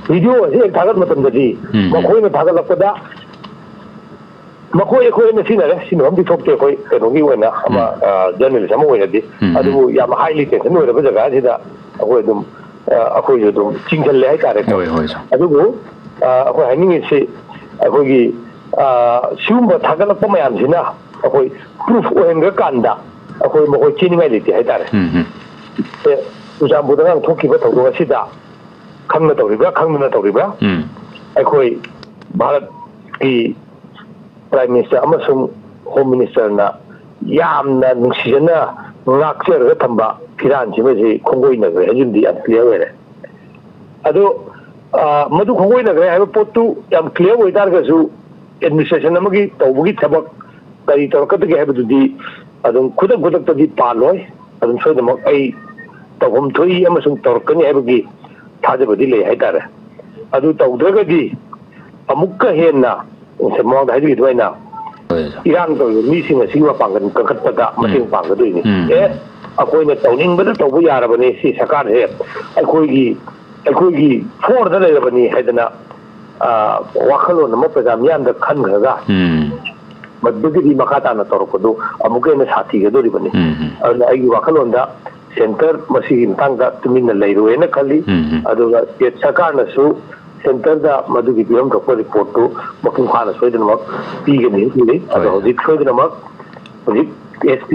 ꯚꯤꯗꯤꯑꯣ ꯑꯁꯤ ꯍꯦꯛ ꯊꯥꯒꯠ ꯃꯇꯝꯗꯗꯤ ꯃꯈꯣꯏꯅ ꯊꯥꯒꯠꯂꯛꯄꯗ ꯃꯈꯣꯏ ꯑꯩꯈꯣꯏꯅ ꯁꯤꯟꯅꯔꯦ ꯁꯤꯟꯅꯐꯝꯗꯤ ꯊꯣꯛꯇꯦ ꯑꯩꯈꯣꯏ ꯀꯩꯅꯣꯒꯤ ꯑꯣꯏꯅ ꯑꯃ ꯖꯔꯅꯦꯂꯤꯁ ꯑꯃ ꯑꯣꯏꯅꯗꯤ ꯑꯗꯨꯕꯨ ꯌꯥꯝ ꯍꯥꯏꯂꯤ ꯇꯦꯟꯁꯟ ꯑꯣꯏꯔꯕ ꯖꯒꯥꯁꯤꯗ ꯑꯩꯈꯣꯏ ꯑꯗꯨꯝ ꯑꯩꯈꯣꯏꯁꯨ ꯑꯗꯨꯝ ꯆꯤꯡꯁꯤꯜꯂꯦ ꯍꯥꯏꯇꯥꯔꯦꯀꯣ ꯑꯗꯨꯕꯨ ꯑꯩꯈꯣꯏ ꯍꯥꯏꯅꯤꯡꯉꯤꯁꯤ ꯑꯩꯈꯣꯏꯒꯤ ꯁꯤꯒꯨꯝꯕ ꯊꯥꯒꯠꯂꯛꯄ ꯃꯌꯥꯝꯁꯤꯅ ꯑꯩꯈꯣꯏ ꯄ꯭ꯔꯨꯐ ꯑꯣꯏꯍꯟꯈ꯭ꯔꯀꯥꯟꯗ ꯑꯩꯈꯣꯏ ꯃꯈꯣꯏ ꯆꯦꯅꯤꯡꯉꯥꯏ ꯂꯩꯇꯦ ꯍꯥꯏꯇꯥꯔꯦ ꯆꯨꯔꯆꯥꯟꯄꯨꯔꯗ ꯉꯔꯥꯡ ꯊꯣꯛꯈꯤꯕ ꯊꯧꯗꯣꯛ ꯑꯁꯤꯗ ꯈꯪꯅ ꯇꯧꯔꯤꯕ꯭ꯔꯥ ꯈꯪꯗꯅ ꯇꯧꯔꯤꯕ꯭ꯔꯥ ꯑꯩꯈꯣꯏ ꯚꯥꯔꯠꯀꯤ ꯄ꯭ꯔꯥꯏꯝ ꯃꯤꯅꯤꯁꯇꯔ ꯑꯃꯁꯨꯡ ꯍꯣꯝ ꯃꯤꯅꯤꯁꯇꯔꯅ ꯌꯥꯝꯅ ꯅꯨꯡꯁꯤꯖꯅ ꯉꯥꯛꯆꯔꯒ ꯊꯝꯕ ꯐꯤꯔꯥꯟꯁꯤꯃꯁꯤ ꯈꯣꯡꯒꯣꯏꯅꯈ꯭ꯔꯦ ꯍꯥꯏꯕꯗꯤ ꯌꯥꯝ ꯀ꯭ꯂꯤꯌꯥꯔ ꯑꯣꯏꯔꯦ ꯑꯗꯣ ꯃꯗꯨ ꯈꯣꯡꯒꯣꯏꯅꯈ꯭ꯔꯦ ꯍꯥꯏꯕ ꯄꯣꯠꯇꯨ ꯌꯥꯝ ꯀ꯭ꯂꯤꯌꯥꯔ ꯑꯣꯏꯇꯥꯔꯒꯁꯨ ꯑꯦꯗꯃꯤꯅꯤꯁꯇ꯭ꯔꯦꯁꯟ ꯑꯃꯒꯤ ꯇꯧꯕꯒꯤ ꯊꯕꯛ ꯀꯔꯤ ꯇꯧꯔꯛꯀꯗꯒꯦ ꯍꯥꯏꯕꯗꯨꯗꯤ ꯑꯗꯨꯝ ꯈꯨꯗꯛꯇꯗꯤ ꯄꯥꯜꯂꯣꯏ ꯑꯗꯨꯝ ꯁꯣꯏꯗꯅꯃꯛ ꯑꯩ ꯇꯧꯐꯝ ꯊꯣꯛꯏ ꯑꯃꯁꯨꯡ ꯇꯧꯔꯛꯀꯅꯤ ꯍꯥꯏꯕꯒꯤ ꯊꯥꯖꯕꯗꯤ ꯂꯩ ꯍꯥꯏꯇꯥꯔꯦ ꯑꯗꯨ ꯇꯧꯗ꯭ꯔꯒꯗꯤ ꯑꯃꯨꯛꯀ ꯍꯦꯟꯅ ꯃꯃꯥꯡꯗ ꯍꯥꯏꯕꯤꯈꯤ ꯑꯗꯨꯃꯥꯏꯅ ꯏꯔꯥꯡ ꯇꯧꯔꯤꯕ ꯃꯤꯁꯤꯡ ꯑꯁꯤꯒꯤ ꯃꯄꯥꯡꯒꯜ ꯀꯟꯈꯠꯄꯗ ꯃꯇꯦꯡ ꯄꯥꯡꯒꯗꯣꯏꯅꯤ ꯑꯩꯈꯣꯏꯅ ꯇꯧꯅꯤꯡꯕꯗ ꯇꯧꯕ ꯌꯥꯔꯕꯅꯤ ꯁꯤ ꯁꯔꯀꯥꯔꯁꯦ ꯑꯩꯈꯣꯏꯒꯤ ꯐꯣꯔꯗ ꯂꯩꯔꯕꯅꯤ ꯍꯥꯏꯗꯅ ꯋꯥꯈꯜꯂꯣꯟ ꯑꯃ प्रजा ꯃꯤꯌꯥꯝꯗ ꯈꯟꯈ꯭ꯔꯒ ꯃꯗꯨꯗꯒꯤ ꯃꯈꯥ ꯇꯥꯅ ꯇꯧꯔꯛꯄꯗꯨ ꯑꯃꯨꯛꯀ ꯍꯦꯟꯅ ꯁꯥꯊꯤꯒꯗꯣꯔꯤꯕꯅꯤ ꯑꯗꯨꯅ ꯑꯩꯒꯤ ꯋꯥꯈꯜꯂꯣꯟꯗ ꯁꯦꯟꯇꯔ ꯃꯁꯤꯒꯤ ꯃꯇꯥꯡꯗ ꯇꯨꯃꯤꯟꯅ ꯂꯩꯔꯣꯏꯅ ꯈꯜꯂꯤ ꯑꯗꯨꯒ ꯁ꯭ꯇꯦꯠ ꯁꯔꯀꯥꯔꯅꯁꯨ ꯁꯦꯟꯇꯔꯗ ꯃꯗꯨꯒꯤ ꯄꯤꯐꯝ ꯊꯣꯛꯄ ꯔꯤꯄꯣꯔꯠꯇꯨ ꯃꯄꯨꯡ ꯐꯥꯅ ꯁꯣꯏꯗꯅꯃꯛ ꯄꯤꯒꯅꯤ ꯈꯜꯂꯤ ꯑꯗꯣ ꯍꯧꯖꯤꯛ ꯁꯣꯏꯗꯅꯃꯛ ꯍꯧꯖꯤꯛ SP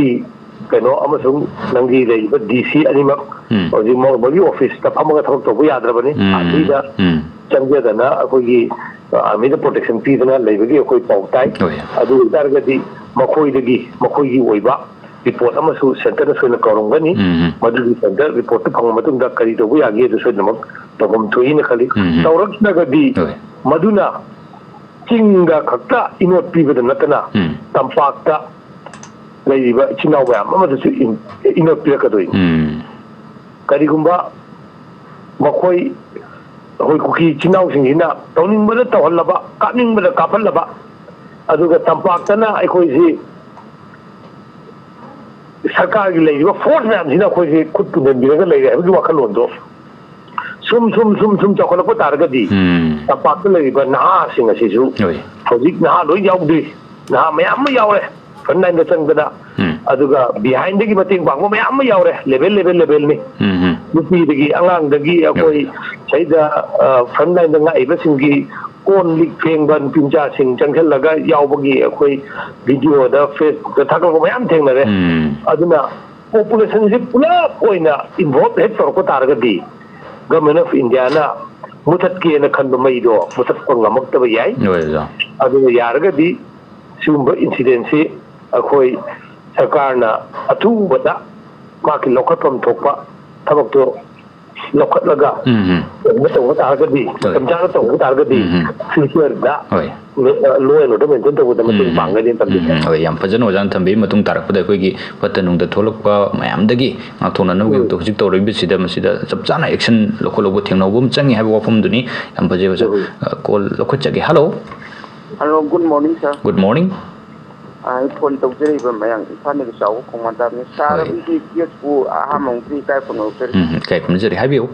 ꯀꯩꯅꯣ ꯑꯃꯁꯨꯡ ꯅꯪꯒꯤ ꯂꯩꯔꯤꯕ DC ꯑꯅꯤꯃꯛ ꯍꯧꯖꯤꯛ ꯃꯣꯏꯒꯤ ꯑꯣꯐꯤꯁꯇ ꯐꯝꯃꯒ ꯊꯕꯛ ꯇꯧꯕ ꯌꯥꯗ꯭ꯔꯕꯅꯤ ꯑꯥꯔꯃꯤꯗ ꯆꯪꯖꯗꯅ ꯑꯩꯈꯣꯏꯒꯤ ꯑꯥꯔꯃꯤꯗ ꯄ꯭ꯔꯣꯇꯦꯛꯁꯟ ꯄꯤꯗꯅ ꯂꯩꯕꯒꯤ ꯑꯩꯈꯣꯏ ꯄꯥꯎ ꯇꯥꯏ ꯑꯗꯨ ꯑꯣꯏꯇꯥꯔꯒꯗꯤ ꯃꯈꯣꯏꯒꯤ ꯑꯣꯏꯕ ꯔꯤꯄꯣꯔꯠ ꯑꯃꯁꯨ ꯁꯦꯟꯇꯔꯗ ꯁꯣꯏꯅ ꯀꯧꯔꯝꯒꯅꯤ ꯃꯗꯨꯒꯤ ꯁꯦꯟꯇꯔ ꯔꯤꯄꯣꯔꯠꯇꯨ ꯐꯪꯕ ꯃꯇꯨꯡꯗ ꯀꯔꯤ ꯇꯧꯕ ꯌꯥꯒꯦ ꯑꯗꯨ ꯁꯣꯏꯗꯅꯃꯛ ꯇꯧꯐꯝ ꯊꯣꯛꯏꯅ ꯈꯜꯂꯤ ꯇꯧꯔꯛꯇ꯭ꯔꯒꯗꯤ ꯃꯗꯨꯅ ꯆꯤꯡꯗ ꯈꯛꯇ ꯏꯅꯣꯠ ꯄꯤꯕꯗ ꯅꯠꯇꯅ ꯇꯝꯄꯥꯛꯇ ꯂꯩꯔꯤꯕ ꯏꯆꯤꯟ ꯏꯅꯥꯎ ꯃꯌꯥꯝ ꯑꯃꯗꯁꯨ ꯏꯅꯣꯠ ꯄꯤꯔꯛꯀꯗꯣꯏꯅꯤ ꯀꯔꯤꯒꯨꯝꯕ ꯑꯩꯈꯣꯏ ꯀꯨꯀꯤ ꯏꯆꯤꯟ ꯏꯅꯥꯎꯁꯤꯡꯁꯤꯅ ꯇꯧꯅꯤꯡꯕꯗ ꯇꯧꯍꯜꯂꯕ ꯀꯥꯞꯅꯤꯡꯕꯗ ꯀꯥꯞꯍꯜꯂꯕ ꯑꯗꯨꯒ ꯇꯝꯄꯥꯛꯇꯅ ꯑꯩꯈꯣꯏꯁꯤ ꯁꯔꯀꯥꯔꯒꯤ ꯂꯩꯔꯤꯕ ꯐꯣꯔꯁ ꯃꯌꯥꯝꯁꯤꯅ ꯑꯩꯈꯣꯏꯁꯤ ꯈꯨꯠ ꯄꯨꯟꯁꯤꯟꯕꯤꯔꯒ ꯂꯩꯔꯦ ꯍꯥꯏꯕꯒꯤ ꯋꯥꯈꯜꯂꯣꯟꯗꯣ ꯁꯨꯝ ꯆꯥꯎꯈꯠꯂꯛꯄ ꯇꯥꯔꯒꯗꯤ ꯇꯝꯄꯥꯛꯇ ꯂꯩꯔꯤꯕ ꯅꯍꯥꯁꯤꯡ ꯑꯁꯤꯁꯨ ꯍꯧꯖꯤꯛ ꯅꯍꯥ ꯂꯣꯏ ꯌꯥꯎꯗ꯭ꯔꯤ ꯅꯍꯥ ꯃꯌꯥꯝ ꯑꯃ ꯌꯥꯎꯔꯦ ꯐ꯭ꯔꯟꯠ ꯂꯥꯏꯟꯗ ꯆꯪꯕꯗ ꯑꯗꯨꯒ ꯕꯤꯍꯥꯏꯟꯗꯒꯤ ꯃꯇꯦꯡ ꯄꯥꯡꯕ ꯃꯌꯥꯝ ꯑꯃ ꯌꯥꯎꯔꯦ ꯂꯦꯚꯦꯜꯅꯤ ꯅꯨꯄꯤꯗꯒꯤ ꯑꯉꯥꯡꯗꯒꯤ ꯑꯩꯈꯣꯏ ꯁꯤꯗ ꯐ꯭ꯔꯟꯠ ꯂꯥꯏꯟꯗ ꯉꯥꯛꯏꯕꯁꯤꯡꯒꯤ ꯀꯣꯟ ꯂꯤꯛ ꯐꯦꯡꯕ ꯅꯨꯄꯤ ꯃꯆꯥꯁꯤꯡ ꯆꯪꯁꯤꯜꯂꯒ ꯌꯥꯎꯕꯒꯤ ꯑꯩꯈꯣꯏ ꯚꯤꯗꯤꯑꯣꯗ ꯐꯦꯁꯕꯨꯛꯇ ꯊꯥꯒꯠꯂꯛꯄ ꯃꯌꯥꯝ ꯊꯦꯡꯅꯔꯦ ꯑꯗꯨꯅ ꯄꯣꯄꯨꯂꯦꯁꯟꯁꯤ ꯄꯨꯂꯞ ꯑꯣꯏꯅ ꯏꯟꯚꯣꯜꯚ ꯍꯦꯛ ꯇꯧꯔꯛꯄ ꯇꯥꯔꯒꯗꯤ ꯒꯚꯔꯟꯃꯦꯟꯠ ꯑꯣꯐ ꯏꯟꯗꯤꯌꯥꯅ ꯃꯨꯊꯠꯀꯦꯅ ꯈꯟꯕ ꯃꯩꯗꯣ ꯃꯨꯊꯠꯄ ꯉꯝꯃꯛꯇꯕ ꯌꯥꯏ ꯑꯗꯨꯅ ꯌꯥꯔꯒꯗꯤ ꯁꯤꯒꯨꯝꯕ ꯏꯟꯁꯤꯗꯦꯟꯁꯤ ꯑꯩꯈꯣꯏ ꯁꯔꯀꯥꯔꯅ ꯑꯊꯨꯕꯗ ꯃꯥꯒꯤ ꯂꯧꯈꯠꯐꯝ ꯊꯣꯛꯄ ꯊꯕꯛꯇꯣ ꯂꯧꯈꯠꯂꯒ ꯇꯧꯕ ꯇꯥꯔꯒꯗꯤ ꯃꯇꯝ ꯆꯥꯅ ꯇꯧꯕ ꯇꯥꯔꯒꯗꯤ ꯐ꯭ꯌꯨꯆꯔꯗ ꯂꯣ ꯑꯦꯟ ꯑꯣꯔꯗꯔ ꯃꯦꯟꯇꯦꯟ ꯇꯧꯕꯗ ꯃꯇꯦꯡ ꯄꯥꯡꯒꯅꯤ ꯇꯝꯕꯤꯌꯨ ꯍꯣꯏ ꯌꯥꯝ ꯐꯖꯅ ꯑꯣꯖꯥꯅ ꯊꯝꯕꯤꯔꯤ ꯃꯇꯨꯡ ꯇꯥꯔꯛꯄꯗ ꯑꯩꯈꯣꯏꯒꯤ ꯐꯠꯇ ꯅꯨꯡꯗ ꯊꯣꯛꯂꯛꯄ ꯃꯌꯥꯝꯗꯒꯤ ꯉꯥꯛꯊꯣꯛꯅꯅꯕꯒꯤ ꯍꯧꯖꯤꯛ ꯇꯧꯔꯤꯕꯁꯤꯗ ꯃꯁꯤꯗ ꯆꯞ ꯆꯥꯅ ꯑꯦꯛꯁꯟ ꯂꯧꯈꯠ ꯊꯦꯡꯅꯕ ꯑꯃ ꯆꯪꯉꯤ ꯍꯥꯏꯕ ꯋꯥꯐꯝꯗꯨꯅꯤ ꯌꯥꯝ ꯐꯖꯩ ꯑꯣꯖꯥ ꯀꯣꯜ ꯂꯧꯈꯠꯆꯒꯦ hello good morning sir good morning ꯑꯩ ꯐꯣꯟ ꯇꯧꯖꯔꯤꯕ ꯃꯌꯥꯝ ꯏꯝꯐꯥꯜꯗꯒꯤ ꯆꯥꯎꯕ ꯈꯣꯡꯃꯟꯇꯥꯕꯅꯤ ꯁꯥꯔ ꯑꯩꯒꯤ ꯒꯦꯁꯄꯨ ꯑꯍꯥꯟꯕ ꯑꯃꯨꯛꯇꯤ ꯏꯀꯥꯏ ꯈꯨꯝꯅꯖꯔꯤ ꯏꯀꯥꯏ ꯈꯨꯝꯅꯖꯔꯤ ꯍꯥꯏꯕꯤꯌꯨ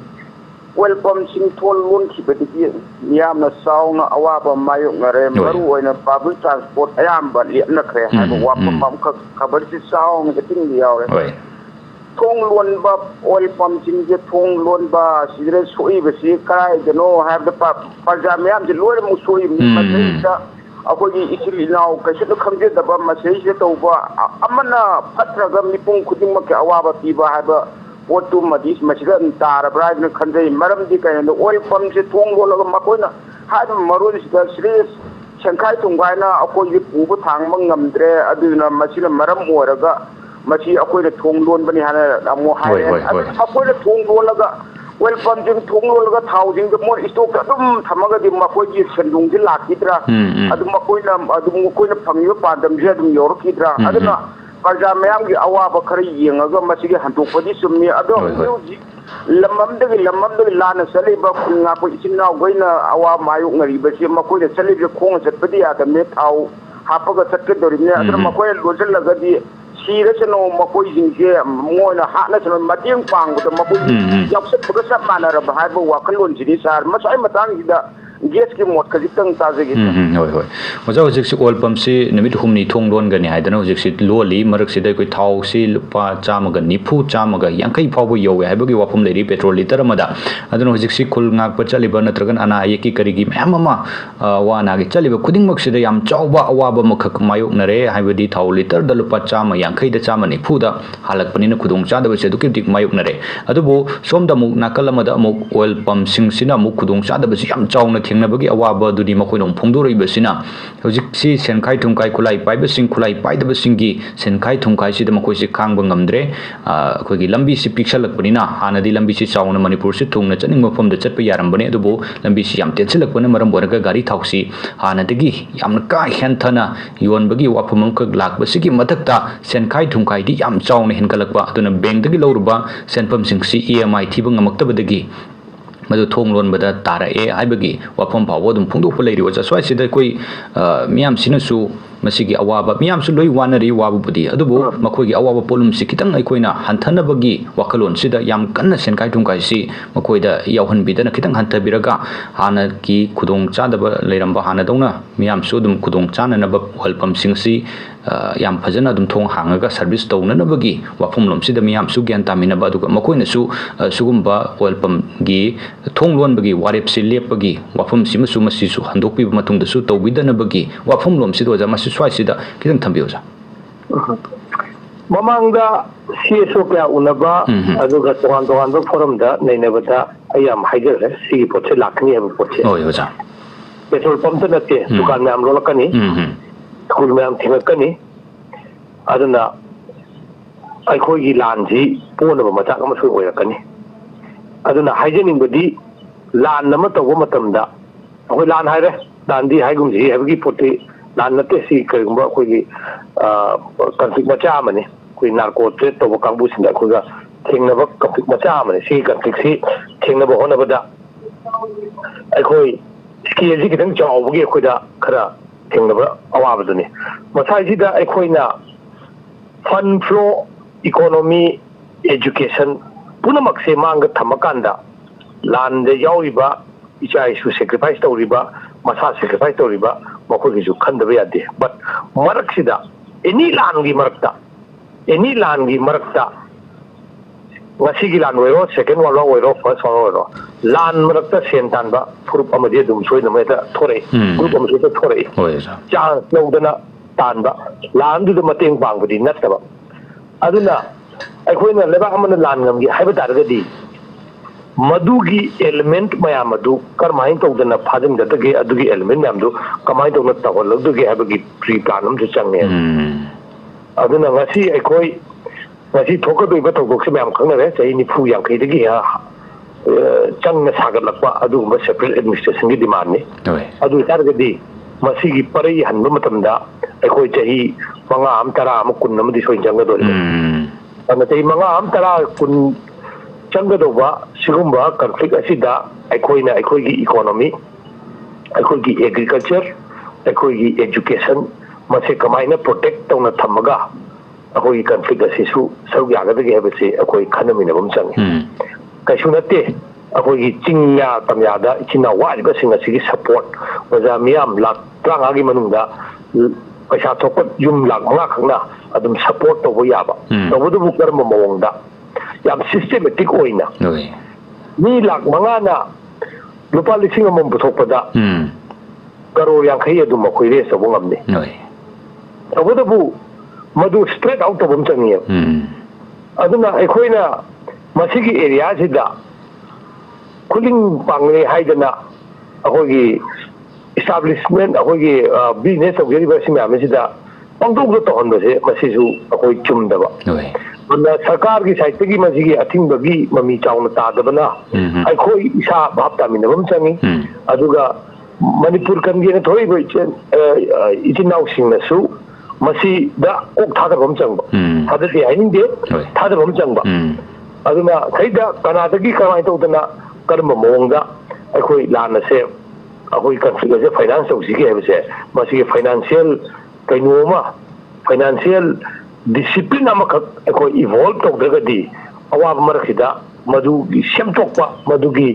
ꯑꯣꯏꯜ ꯄꯝꯁꯤꯡ ꯊꯣꯡ ꯂꯣꯟꯈꯤꯕꯗꯒꯤ ꯃꯤꯌꯥꯝꯅ ꯆꯥꯎꯅ ꯑꯋꯥꯕ ꯃꯥꯌꯣꯛꯅꯔꯦ ꯃꯔꯨꯑꯣꯏꯅ ꯄꯥꯕ꯭ꯂꯤꯛ ꯇ꯭ꯔꯥꯟꯁꯄꯣꯔꯠ ꯑꯌꯥꯝꯕ ꯂꯦꯞꯅꯈ꯭ꯔꯦ ꯍꯥꯏꯕ ꯋꯥꯐꯝ ꯑꯃꯈꯛ ꯈꯕꯔꯁꯤ ꯆꯥꯎꯅ ꯍꯦꯇꯤꯡꯗ ꯌꯥꯎꯔꯦ ꯊꯣꯡ ꯂꯣꯟꯕ ꯑꯣꯏꯜ ꯄꯝꯁꯤꯡꯁꯦ ꯊꯣꯡ ꯂꯣꯟꯕ ꯁꯤꯗ ꯁꯣꯛꯏꯕꯁꯤ ꯀꯗꯥꯏꯗꯅೋ ꯍꯥꯏꯕꯗ ꯄ꯭ꯔꯖꯥ ꯃꯌꯥꯝꯁꯦ ꯂꯣꯏꯅꯃꯛ ꯁꯣꯛꯏꯕꯅꯤ ꯃꯁꯤꯗ ꯑꯩꯈꯣꯏꯒꯤ ꯏꯆꯤꯜ ꯏꯅꯥꯎ ꯀꯩꯁꯨ ꯈꯪꯖꯗꯕ ꯃꯁꯤꯗ ꯇꯧꯕ ꯑꯃꯅ ꯐꯠꯇ꯭ꯔꯒ ꯃꯤꯄꯨꯝ ꯈꯨꯗꯤꯡꯃꯛꯀꯤ ꯑꯋꯥꯕ ꯄꯤꯕ ꯍꯥꯏꯕ ꯄꯣꯠꯇꯨꯃꯗꯤ ꯃꯁꯤꯗ ꯇꯥꯔꯕ꯭ꯔꯥ ꯍꯥꯏꯅ ꯈꯟꯖꯩ ꯃꯔꯝꯗꯤ ꯀꯩꯅꯣꯗ ꯑꯣꯏꯜ ꯄꯝꯁꯦ ꯊꯣꯡ ꯂꯣꯜꯂꯒ ꯃꯈꯣꯏꯅ ꯍꯥꯏꯔꯤꯕ ꯃꯔꯣꯟꯁꯤꯗ ꯁꯤꯔꯤꯌꯁ ꯁꯦꯟꯈꯥꯏ ꯊꯨꯝꯈꯥꯏꯅ ꯑꯩꯈꯣꯏꯒꯤ ꯄꯨꯕ ꯊꯥꯡꯕ ꯉꯝꯗ꯭ꯔꯦ ꯑꯗꯨꯅ ꯃꯁꯤꯅ ꯃꯔꯝ ꯑꯣꯏꯔꯒ ꯃꯁꯤ ꯑꯩꯈꯣꯏꯅ ꯊꯣꯡ ꯂꯣꯟꯕꯅꯤ ꯍꯥꯏꯅ ꯑꯃꯨꯛ ꯍꯥꯏꯔꯦ ꯑꯩꯈꯣꯏꯅ ꯊꯣꯡ ꯂꯣꯜꯂꯒ oil pumping thong lolga thousing the more stock adum thamaga di makoi ji sendung ji lakidra adum makoina phangiba pandam je adum yorkidra aduna parja mayam gi awaba khari yengaga masigi handokpadi sumni ado lamamdagi lana saliba kunga ko isinna goina awa mayu ngari basi makoina saliba khong satpadi adamne thau hapaga sakke dorimne aduna makoina lojal lagadi Sirasano makoi jingse moina hatna sano matiang pang buta makoi yapset pagasa manara bahai bo wakalon jini sar masai matang ida gas ki mot kajitang tajegi hoi oja hojik si oil pump si nimit humni thong lon gani haidana hojik si loli marak si dai koi thau si lupa chamaga nifu chamaga yankai phawbo yowe haibagi wafum leri petrol liter amada aduna hojik si khul ngak pa chaliba natragan ana ayeki karigi mem ama wana gi chaliba khuding mak sida yam chawba awaba makhak mayok nare haibadi thau liter da lupa chama yankai da chama nifu da halak panina khudong chadaba se duki dik mayok nare adubo somda muk nakal amada muk oil pump sing sina muk khudong chadaba si yam chawna bagi awaba dudi makoinong phongdoroi basina hojik si senkai thungkai khulai paiba sing khulai paidaba singi senkai thungkai si da makoi si khangba ngamdre khogi lambi si piksalakpanina hanadi lambi si chawna manipur si thungna chaning mafam da chatpa yarambane adubo lambi si yam tensilakpana maram boraga gari thausi hanadagi yamna ka henthana yonbagi wafamam kak lakba sigi mathakta senkai thungkai di yam chawna henkalakba aduna bank dagi lawruba senpam sing si EMI thiba ngamaktabadagi madu thong lon bada tara e haibagi wafam phawo dum phungdok pulai ri wacha swai sida koi miyam sinasu masigi awaba miyam su loi wanari wabu budi adubo makoi gi awaba polum sikitang aikoina hantanabagi wakalon sida yam kanna senkai thungkai si makoi da yauhan bidana kitang hantabiraga hana ki khudong chadaba leiramba hana dongna miyam su dum khudong chana naba walpam singsi yam phajana dum thong hangaga service tawna nabagi wafum lom sida miyam su gyan tamina ba duga makoina su sugumba walpam gi thong lon bagi warep si lepagi wafum sima su masi su handokpi matungda su tawbidana bagi wafum lom sida waja masi swai sida kitang thambiyoja mamangda CSO kya unaba aduga tohan ba forum da nainabata ayam haidare sigi potse lakni aba potse oi waja petrol pump ta natte dukan myam rolakani khul myam thingakani aduna aikhoi gi lanji ponaba machak ama soi oirakani aduna haijening badi lan nama tawo matamda akoi lan haire dandi haigum ji habagi pote lan natte si karigumba akoi gi conflict macha amane koi narco trade to kangbu sinda khoga thingnaba conflict macha amane si conflict si thingnaba honabada aikhoi ski ji kitang chawbagi khoida khara thingnaba awabaduni masai sida aikoina fund flow economy education punamak se manga thamakanda land de yawiba ichai su sacrifice tawriba masa sacrifice tawriba makoi ju khandaba yade but marak sida any land gi marakta wasi gi land wero second one wero first one wero land marakta sentan ba furup amadi dum soina meta thore group am so thore cha lodana tanba land du mateng bangbudi nataba aduna aikoina leba amana land ngam gi haiba taragadi madugi element mayam adu karmain tawdana phajam gatage adugi element mayam du kamai tawna tawal adugi habagi pre plan am changne aduna ngasi aikoi ngasi thokadoi ba tawdok se mayam khangnare chai ni phu yang kai dagi changna sagat lakwa adu ba separate administration gi demand ni adu taragadi masigi parai hanba matamda aikoi chahi manga am tara am kun namdi soi janga dole ana chai manga am tara kun changadoba sigumba conflict asida aikoina aikoigi economy aikoigi agriculture aikoigi education mase kamaina protect tawna thamaga akoigi conflict asisu sarugyagadagi habase akoi khanamina bam changi kaisu natte akoigi chingya tamyada ichina wariba singa sigi support waja miyam lak tranga gi manungda paisa thokot yum lak manga khangna adum support tawbo yaba tawbo du karma mawongda yam systematic oina ni lak mangana lupa lising amam puthokpada karo yang khai adu makoi re sabung amne abudabu madu spread out tabum changiya aduna ekoina masigi area sida kuling pangle haidana akogi establishment akogi business of university amesida ꯄꯥꯡꯊꯣꯛꯇ ꯇꯧꯍꯟꯕꯁꯦ ꯃꯁꯤꯁꯨ ꯑꯩꯈꯣꯏ ꯆꯨꯝꯗꯕ ꯑꯗꯨꯅ ꯁꯔꯀꯥꯔꯒꯤ ꯁꯥꯏꯠꯇꯒꯤ ꯃꯁꯤꯒꯤ ꯑꯊꯤꯡꯕꯒꯤ ꯃꯃꯤ ꯆꯥꯎꯅ ꯇꯥꯗꯕꯅ ꯑꯩꯈꯣꯏ ꯏꯁꯥ ꯚꯥꯞ ꯇꯥꯃꯤꯟꯅꯕ ꯑꯃ ꯆꯪꯉꯤ ꯑꯗꯨꯒ ꯃꯅꯤꯄꯨꯔ ꯀꯟꯒꯦꯅ ꯊꯣꯛꯏꯕ ꯏꯆꯤꯟ ꯏꯅꯥꯎꯁꯤꯡꯅꯁꯨ ꯃꯁꯤꯗ ꯀꯣꯛ ꯊꯥꯗꯕ ꯑꯃ ꯆꯪꯕ ꯊꯥꯗꯗꯦ ꯍꯥꯏꯅꯤꯡꯗꯦ ꯊꯥꯗꯕ ꯑꯃ ꯆꯪꯕ ꯑꯗꯨꯅ ꯁꯤꯗ ꯀꯅꯥꯗꯒꯤ ꯀꯃꯥꯏꯅ ꯇꯧꯗꯅ ꯀꯔꯝꯕ ꯃꯑꯣꯡꯗ ꯑꯩꯈꯣꯏ ꯂꯥꯟ ꯑꯁꯦ ꯑꯩꯈꯣꯏ ꯀꯟꯐ꯭ꯂꯤꯛ ꯑꯁꯦ ꯐꯥꯏꯅꯥꯟꯁ ꯇꯧꯁꯤꯒꯦ ꯍꯥꯏꯕꯁꯦ ꯃꯁꯤꯒꯤ ꯐꯥꯏꯅꯥꯟꯁꯤꯌꯦꯜ ꯀꯩꯅꯣ ꯑꯃ ꯐꯥꯏꯅꯥꯟꯁꯤꯌꯦꯜ ꯗꯤꯁꯤꯄ꯭ꯂꯤꯟ ꯑꯃꯈꯛ ꯑꯩꯈꯣꯏ ꯏꯚꯣꯜꯕ ꯇꯧꯗ꯭ꯔꯒꯗꯤ ꯑꯋꯥꯕ ꯃꯔꯛꯁꯤꯗ ꯃꯗꯨꯒꯤ ꯁꯦꯝꯗꯣꯛꯄ ꯃꯗꯨꯒꯤ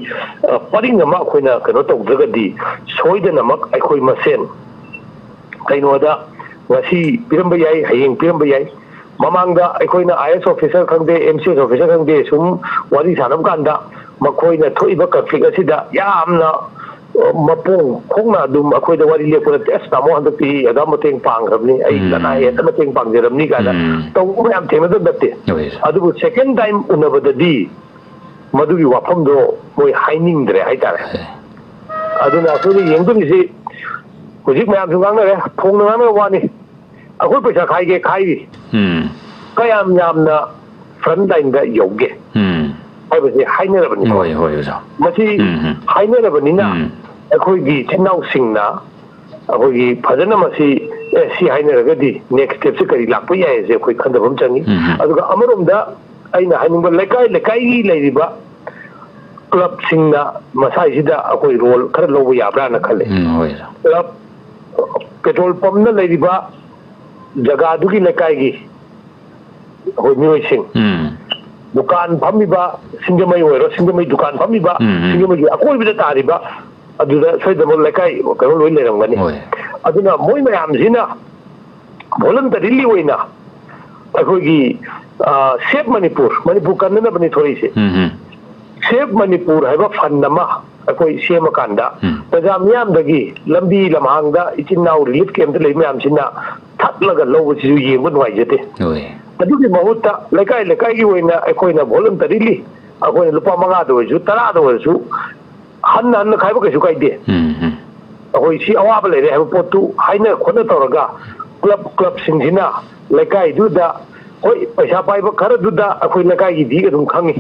ꯄꯔꯤꯡ ꯑꯃ ꯑꯩꯈꯣꯏꯅ ꯀꯩꯅꯣ ꯇꯧꯗ꯭ꯔꯒꯗꯤ ꯁꯣꯏꯗꯅꯃꯛ ꯑꯩꯈꯣꯏ ꯃꯁꯦꯟ ꯀꯩꯅꯣꯗ ꯉꯁꯤ ꯄꯤꯔꯝꯕ ꯌꯥꯏ ꯍꯌꯦꯡ ꯄꯤꯔꯝꯕ ꯌꯥꯏ ꯃꯃꯥꯡꯗ ꯑꯩꯈꯣꯏꯅ IAS ꯑꯣꯐꯤꯁꯔ ꯈꯪꯗꯦ MCS ꯑꯣꯐꯤꯁꯔ ꯈꯪꯗꯦ ꯁꯨꯝ ꯋꯥꯔꯤ ꯁꯥꯟꯅꯕ ꯀꯥꯟꯗ ꯃꯈꯣꯏꯅ ꯊꯣꯛꯏꯕ ꯀꯟꯐ꯭ꯂꯤꯛ ꯑꯁꯤꯗ ꯌꯥꯝꯅ ꯃꯄꯣꯡ ꯈꯣꯡꯅ ꯑꯗꯨꯝ ꯑꯩꯈꯣꯏꯗ ꯋꯥꯔꯤ ꯂꯦꯞꯄ ꯅꯠꯇꯦ ꯑꯁ ꯇꯥꯃꯣ ꯍꯟꯗꯛꯇꯤ ꯑꯗꯥ ꯃꯇꯦꯡ ꯄꯥꯡꯈ꯭ꯔꯕꯅꯤ ꯑꯩ ꯂꯅꯥꯏ ꯍꯦꯛꯇ ꯃꯇꯦꯡ ꯄꯥꯡꯖꯔꯕꯅꯤ ꯀꯥꯏꯅ ꯇꯧꯕ ꯃꯌꯥꯝ ꯊꯦꯡꯅꯗꯕ ꯅꯠꯇꯦ ꯑꯗꯨꯕꯨ ꯁꯦꯀꯦꯟ ꯇꯥꯏꯝ ꯎꯅꯕꯗꯗꯤ ꯃꯗꯨꯒꯤ ꯋꯥꯐꯝꯗꯣ ꯃꯣꯏ ꯍꯥꯏꯅꯤꯡꯗ꯭ꯔꯦ ꯍꯥꯏꯇꯥꯔꯦ ꯑꯗꯨꯅ ꯑꯩꯈꯣꯏꯅ ꯌꯦꯡꯗꯣꯔꯤꯁꯤ ꯍꯧꯖꯤꯛ ꯃꯌꯥꯝꯁꯨ ꯉꯥꯡꯅꯔꯦ ꯐꯣꯡꯅ ꯉꯥꯡꯅꯕ ꯋꯥꯅꯤ ꯑꯩꯈꯣꯏ ꯄꯩꯁా ꯈꯥꯏꯒꯦ ꯈꯥꯏꯔꯤ ꯀꯌꯥꯝ ꯌꯥꯝꯅ ꯐ꯭ꯔꯟꯠ ꯂꯥꯏꯟꯗ ꯌꯧꯒꯦ ꯍꯥꯏꯕꯁꯤ ꯍꯥꯏꯅꯔꯕꯅꯤ ꯃꯁꯤ ꯍꯥꯏꯅꯔꯕꯅꯤꯅ ꯑꯩꯈꯣꯏꯒꯤ ꯏꯆꯤꯟ ꯏꯅꯥꯎꯁꯤꯡꯅ ꯑꯩꯈꯣꯏꯒꯤ ꯐꯖꯅ ꯃꯁꯤ ꯁꯤ ꯍꯥꯏꯅꯔꯒꯗꯤ ネクストꯁ꯭ꯇꯦꯞꯁꯦ ꯀꯔꯤ ꯂꯥꯛꯄ ꯌꯥꯏ ꯍꯥꯏꯁꯦ ꯑꯩꯈꯣꯏ ꯈꯟꯊꯕ ꯑꯃ ꯆꯪꯉꯤ ꯑꯗꯨꯒ ꯑꯃꯔꯣꯝꯗ ꯑꯩꯅ ꯍꯥꯏꯅꯤꯡꯕ ꯂꯩꯀꯥꯏꯒꯤ ꯂꯩꯔꯤꯕ ꯀ꯭ꯂꯕꯁꯤꯡꯅ ꯃꯁꯥꯏꯁꯤꯗ ꯑꯩꯈꯣꯏ ꯔꯣꯜ ꯈꯔ ꯂꯧꯕ ꯌꯥꯕ꯭ꯔꯥꯅ ꯈꯜꯂꯤ ꯀ꯭ꯂꯕ ꯄꯦꯇ꯭ꯔꯣꯜ ꯄꯝꯅ ꯂꯩꯔꯤꯕ ꯖꯒꯥꯗꯨꯒꯤ ꯂꯩꯀꯥꯏꯒꯤ ꯑꯩꯈꯣꯏ ꯃꯤꯑꯣꯏꯁꯤꯡ ꯗꯨꯀꯥꯟ ꯐꯝꯃꯤꯕ ꯁꯤꯡꯖꯃꯩ ꯑꯣꯏꯔꯣ ꯁꯤꯡꯖꯃꯩ ꯗꯨꯀꯥꯟ ꯐꯝꯃꯤꯕ ꯁꯤꯡꯖꯃꯩꯒꯤ ꯑꯀꯣꯏꯕꯗ ꯇꯥꯔꯤꯕ ꯑꯗꯨꯗ ꯁꯣꯏꯗꯅ ꯂꯩꯀꯥꯏ ꯀꯩꯅꯣ ꯂꯣꯏ ꯂꯩꯔꯝꯒꯅꯤ ꯑꯗꯨꯅ ꯃꯣꯏ ꯃꯌꯥꯝꯁꯤꯅ ꯚꯣꯂꯟꯇꯔꯤꯂꯤ ꯑꯣꯏꯅ ꯑꯩꯈꯣꯏꯒꯤ ꯁꯦꯞ ꯃꯅꯤꯄꯨꯔ ꯀꯟꯅꯅꯕꯅꯤ ꯊꯣꯛꯏꯁꯦ ꯁꯦꯞ ꯃꯅꯤꯄꯨꯔ ꯍꯥꯏꯕ ꯐꯟ ꯑꯃ ꯑꯩꯈꯣꯏ ꯁꯦꯝꯃꯀꯥꯟꯗ ꯄ꯭ꯔꯖꯥ ꯃꯤꯌꯥꯝꯗꯒꯤ ꯂꯝꯕꯤ ꯂꯝꯍꯥꯡꯗ ꯏꯆꯤꯟ ꯏꯅꯥꯎ ꯔꯤꯂꯤꯐ ꯀꯦꯝꯞꯇ ꯂꯩꯕ ꯃꯌꯥꯝꯁꯤꯅ ꯊꯠꯂꯒ ꯂꯧꯕꯁꯤꯁꯨ ꯌꯦꯡꯕ ꯅꯨꯡꯉꯥꯏꯖꯗꯦ ꯑꯗꯨꯒꯤ ꯃꯍꯨꯠꯇ ꯂꯩꯀꯥꯏꯒꯤ ꯑꯣꯏꯅ ꯑꯩꯈꯣꯏꯅ ꯚꯣꯂꯟꯇꯔꯤꯂꯤ ꯑꯩꯈꯣꯏꯅ ꯂꯨꯄꯥ 5ꯗ ꯑꯣꯏꯔꯁꯨ 10ꯗ ꯑꯣꯏꯔꯁꯨ ꯍꯟꯅꯈꯥꯏꯕ ꯀꯩꯁꯨ ꯀꯥꯏꯗꯦ ꯑꯩꯈꯣꯏ ꯁꯤ ꯑꯋꯥꯕ ꯂꯩꯔꯦ ꯍꯥꯏꯕ ꯄꯣꯠꯇꯨ ꯍꯥꯏꯅ ꯈꯣꯠꯅ ꯇꯧꯔꯒ ꯀ꯭ꯂꯕꯁꯤꯡꯁꯤꯅ ꯂꯩꯀꯥꯏꯗꯨꯗ ꯍꯣꯏ ꯄꯩꯁꯥ ꯄꯥꯏꯕ ꯈꯔꯗꯨꯗ ꯑꯩꯈꯣꯏ ꯂꯩꯀꯥꯏꯒꯤ ꯗꯤ ꯑꯗꯨꯝ ꯈꯪꯉꯤ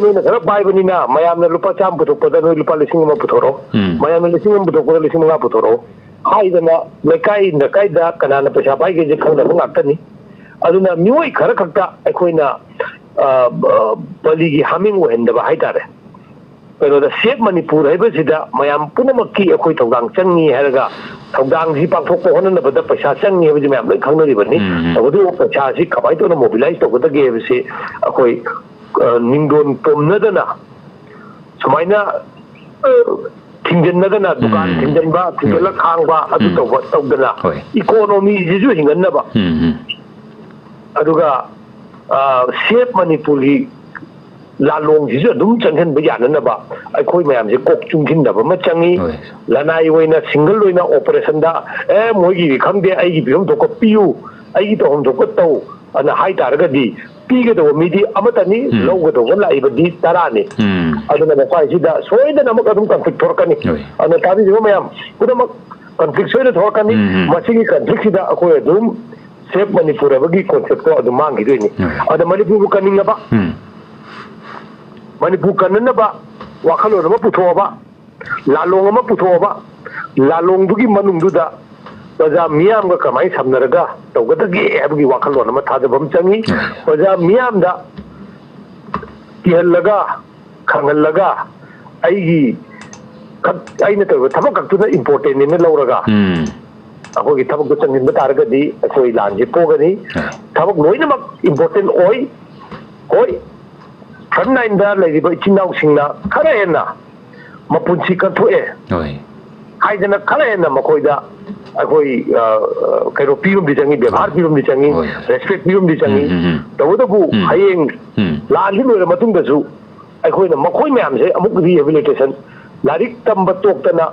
ꯅꯣꯏꯅ ꯈꯔ ꯄꯥꯏꯕꯅꯤꯅ ꯃꯌꯥꯝꯅ ꯂꯨꯄꯥ 100 ꯄꯨꯊꯣꯛꯄꯗ ꯅꯣꯏ ꯂꯨꯄꯥ 1,000 ꯄꯨꯊꯣꯔꯛꯑꯣ ꯃꯌꯥꯝꯅ 1,000 ꯄꯨꯊꯣꯛꯄꯗ 5,000 ꯄꯨꯊꯣꯔꯛꯑꯣ ꯍꯥꯏꯗꯅ ꯂꯩꯀꯥꯏꯗ ꯀꯅꯥꯅ ꯄꯩꯁꯥ ꯄꯥꯏꯒꯦꯁꯦ ꯈꯪꯗꯕ ꯉꯥꯛꯇꯅꯤ ꯑꯗꯨꯅ ꯃꯤꯑꯣꯏ ꯈꯔ ꯈꯛꯇ ꯑꯩꯈꯣꯏꯅ ꯕꯂꯤꯒꯤ ꯍꯥꯃꯤꯡ ꯑꯣꯏꯍꯟꯗꯕ ꯍꯥꯏꯇꯥꯔꯦ ꯀꯩꯅꯣꯗ ꯁꯦꯞ ꯃꯅꯤꯄꯨꯔ ꯍꯥꯏꯕꯁꯤꯗ ꯃꯌꯥꯝ ꯄꯨꯝꯅꯃꯛꯀꯤ ꯑꯩꯈꯣꯏ ꯊꯧꯗꯥꯡ ꯆꯪꯉꯤ ꯍꯥꯏꯔꯒ ꯊꯧꯗꯥꯡꯁꯤ ꯄꯥꯡꯊꯣꯛꯄ ꯍꯣꯠꯅꯅꯕꯗ ꯄꯩꯁꯥ ꯆꯪꯉꯤ ꯍꯥꯏꯕꯁꯤ ꯃꯌꯥꯝ ꯂꯣꯏ ꯈꯪꯅꯔꯤꯕꯅꯤ ꯇꯧꯕꯇꯕꯨ ꯄꯩꯁꯥꯁꯤ ꯀꯃꯥꯏꯅ ꯇꯧꯅ ꯃꯣꯕꯤꯂꯥꯏꯁ ꯇꯧꯒꯗꯒꯦ ꯍꯥꯏꯕꯁꯤ ꯑꯩꯈꯣꯏ ꯅꯤꯡꯗꯣꯟ ꯄꯣꯝꯅꯗꯅ ꯁꯨꯃꯥꯏꯅ ꯊꯤꯡꯖꯤꯟꯅꯗꯅ ꯗꯨꯀꯥꯟ ꯊꯤꯡꯖꯤꯟꯕ ꯊꯤꯡꯖꯤꯜꯂ ꯈꯥꯡꯕ ꯑꯗꯨ ꯇꯧꯗꯅ ꯏꯀꯣꯅꯣꯃꯤꯁꯤꯁꯨ ꯍꯤꯡꯍꯟꯅꯕ ꯑꯗꯨꯒ ꯁꯦꯞ ꯃꯅꯤꯄꯨꯔꯒꯤ ꯂꯥꯂꯣꯡꯁꯤꯁꯨ ꯑꯗꯨꯝ ꯆꯪꯍꯟꯕ ꯌꯥꯅꯅꯕ ꯑꯩꯈꯣꯏ ꯃꯌꯥꯝꯁꯦ ꯀꯣꯛ ꯆꯨꯡꯁꯤꯟꯅꯕ ꯑꯃ ꯆꯪꯉꯤ ꯂꯅꯥꯏ ꯑꯣꯏꯅ ꯁꯤꯡꯒꯜ ꯑꯣꯏꯅ ꯑꯣꯄꯔꯦꯁꯟꯗ ꯃꯣꯏꯒꯤ ꯈꯪꯗꯦ ꯑꯩꯒꯤ ꯐꯤꯕꯝ ꯊꯣꯛꯄ ꯄꯤꯌꯨ ꯑꯩꯒꯤ ꯇꯧꯐꯝ ꯊꯣꯛꯄ ꯇꯧ ꯑꯅ ꯍꯥꯏꯇꯥꯔꯒꯗꯤ ꯄꯤꯒꯗꯧꯕ ꯃꯤꯗꯤ ꯑꯃꯠꯇꯅꯤ ꯂꯧꯒꯗꯧꯕ ꯂꯥꯛꯏꯕꯗꯤ 10ꯅꯤ ꯑꯗꯨꯅ ꯃꯐꯥꯏꯁꯤꯗ ꯁꯣꯏꯗꯅꯃꯛ ꯑꯗꯨꯝ ꯀꯟꯐ꯭ꯂꯤꯛ ꯊꯣꯔꯛꯀꯅꯤ ꯑꯗꯨꯅ ꯇꯥꯕꯤꯔꯤꯕ ꯃꯌꯥꯝ ꯄꯨꯝꯅꯃꯛ ꯀꯟꯐ꯭ꯂꯤꯛ ꯁꯣꯏꯗꯅ ꯊꯣꯔꯛꯀꯅꯤ ꯃꯁꯤꯒꯤ ꯀꯟꯐ꯭ꯂꯤꯛꯁꯤꯗ ꯑꯩꯈꯣꯏ ꯑꯗꯨꯝ ꯁꯦꯞ ꯃꯅꯤꯄꯨꯔ ꯍꯥꯏꯕꯒꯤ ꯀꯣꯟꯁꯦꯞꯇꯣ ꯑꯗꯨꯝ ꯃꯥꯡꯈꯤꯗꯣꯏꯅꯤ ꯑꯗ ꯃꯅꯤꯄꯨꯔꯕꯨ ꯀꯟꯅꯤꯡꯉꯕ ꯃꯅꯤꯄꯨꯔ ꯀꯟꯅꯅꯕ ꯋꯥꯈꯜꯂꯣꯟ ꯑꯃ ꯄꯨꯊꯣꯛꯑꯕ ꯂꯥꯂꯣꯡ ꯑꯃ ꯄꯨꯊꯣꯛꯑꯕ ꯂꯥꯂꯣꯡꯗꯨꯒꯤ ꯃꯅꯨꯡꯗꯨꯗ ꯄ꯭ꯔꯖꯥ ꯃꯤꯌꯥꯝꯒ ꯀꯃꯥꯏꯅ ꯁꯝꯅꯔꯒ ꯇꯧꯒꯗꯒꯦ ꯍꯥꯏꯕꯒꯤ ꯋꯥꯈꯜꯂꯣꯟ ꯑꯃ ꯊꯥꯖꯕ ꯑꯃ ꯆꯪꯉꯤ ꯄ꯭ꯔꯖꯥ ꯃꯤꯌꯥꯝꯗ ꯀꯤꯍꯜꯂꯒ ꯈꯪꯍꯜꯂꯒ ꯑꯩꯅ ꯇꯧꯔꯤꯕ ꯊꯕꯛ ꯈꯛꯇꯨꯅ ꯏꯝꯄꯣꯔꯇꯦꯟꯅꯦꯅ ꯂꯧꯔꯒ ꯑꯩꯈꯣꯏꯒꯤ ꯊꯕꯛꯇꯣ ꯆꯪꯁꯤꯟꯕ ꯇꯥꯔꯒꯗꯤ ꯑꯩꯈꯣꯏ ꯂꯥꯟꯁꯦ ꯄꯣꯒꯅꯤ ꯊꯕꯛ ꯂꯣꯏꯅꯃꯛ ꯏꯝꯄꯣꯔꯇꯦꯟ ꯑꯣꯏ ꯍꯣꯏ ꯐ꯭ꯔꯟꯠ ꯂꯥꯏꯟꯗ ꯂꯩꯔꯤꯕ ꯏꯆꯤꯟ ꯏꯅꯥꯎꯁꯤꯡꯅ ꯈꯔ ꯍꯦꯟꯅ ꯃꯄꯨꯟꯁꯤ ꯀꯟꯊꯣꯛꯑꯦ ꯍꯥꯏꯗꯅ ꯈꯔ ꯍꯦꯟꯅ ꯃꯈꯣꯏꯗ ꯑꯩꯈꯣꯏ ꯀꯩꯅꯣ ꯄꯤꯕꯝꯗꯤ ꯆꯪꯉꯤ ꯕꯦꯕꯥꯔ ꯄꯤꯕꯝꯗꯤ ꯆꯪꯉꯤ ꯔꯦꯁꯄꯦꯛ ꯄꯤꯕꯝꯗꯤ ꯆꯪꯉꯤ ꯇꯧꯕꯇꯕꯨ ꯍꯌꯦꯡ ꯂꯥꯟꯁꯤ ꯂꯣꯏꯔ ꯃꯇꯨꯡꯗꯁꯨ ꯑꯩꯈꯣꯏꯅ ꯃꯈꯣꯏ ꯃꯌꯥꯝꯁꯦ ꯑꯃꯨꯛ ꯔꯤꯍꯦꯕꯤꯂꯤꯇꯦꯁꯟ ꯂꯥꯏꯔꯤꯛ ꯇꯝꯕ ꯇꯣꯛꯇꯅ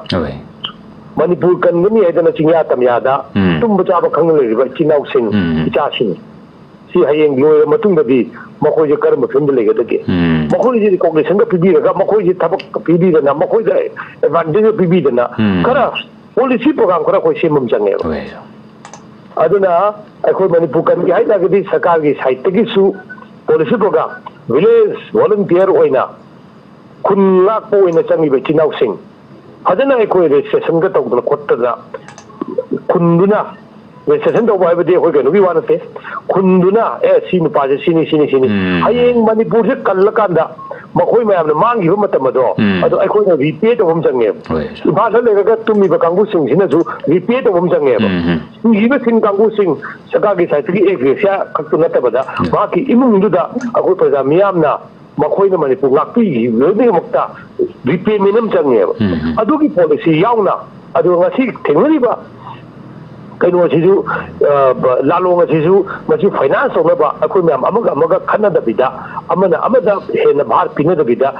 ꯃꯅꯤꯄꯨꯔ ꯀꯟꯒꯅꯤ ꯍꯥꯏꯗꯅ ꯆꯤꯡꯌꯥ ꯇꯝꯌꯥꯗ ꯇꯨꯝꯕ ꯆꯥꯕ ꯈꯪꯅ ꯂꯩꯔꯤꯕ ꯏꯆꯤꯟ ꯏꯅꯥꯎꯁꯤꯡ ꯏꯆꯥꯁꯤꯡ ꯁꯤ ꯍꯌꯦꯡ ꯂꯣꯏꯔ ꯃꯇꯨꯡꯗꯗꯤ ꯃꯈꯣꯏꯁꯦ ꯀꯔꯝꯕ ꯐꯤꯕꯝꯗ ꯂꯩꯒꯗꯒꯦ ꯃꯈꯣꯏꯁꯤ ꯔꯤꯀꯣꯒꯅꯤꯁꯟꯒ ꯄꯤꯕꯤꯔꯒ ꯃꯈꯣꯏꯁꯤ ꯊꯕꯛ ꯄꯤꯕꯤꯗꯅ ꯃꯈꯣꯏꯗ ꯑꯦꯗꯚꯥꯟꯇꯦꯖ ꯄꯤꯕꯤꯗꯅ ꯈꯔ ꯄꯣꯂꯤꯁꯤ ꯄ꯭ꯔꯣꯒ꯭राꯝ ꯈꯔ ꯑꯩꯈꯣꯏ ꯁꯦꯝꯕ ꯑꯃ ꯆꯪꯉꯦꯕ aduna akhoi manipur kan gi hai lagadi sarkar gi site gi su policy program village volunteer oina kun lak po oina changi be chinau sing aduna akhoi registration ga tawdna khotta kunduna registration tawba hai bade akhoi ga nugi wana te kunduna si nupa je sini hayeng manipur se kallakanda makhoi mayam na mangi hu matam do ado akhoi na repay to hom jange ba la le ga tumi ba kangbu sing sina ju repay to hom jange ba ni ba sing kangbu sing saka gi sai ti ek sia khaktu na ta ba da ba ki imung du da akhoi praja miyam na makhoi na manipur lakpi le ni mukta repay minam jange ba adu ki policy yauna adu ngasi thengri ba kaino sisu lalong sisu masi finance ong ba akhoi myam amaga khana da bida amada hena bhar pina da bida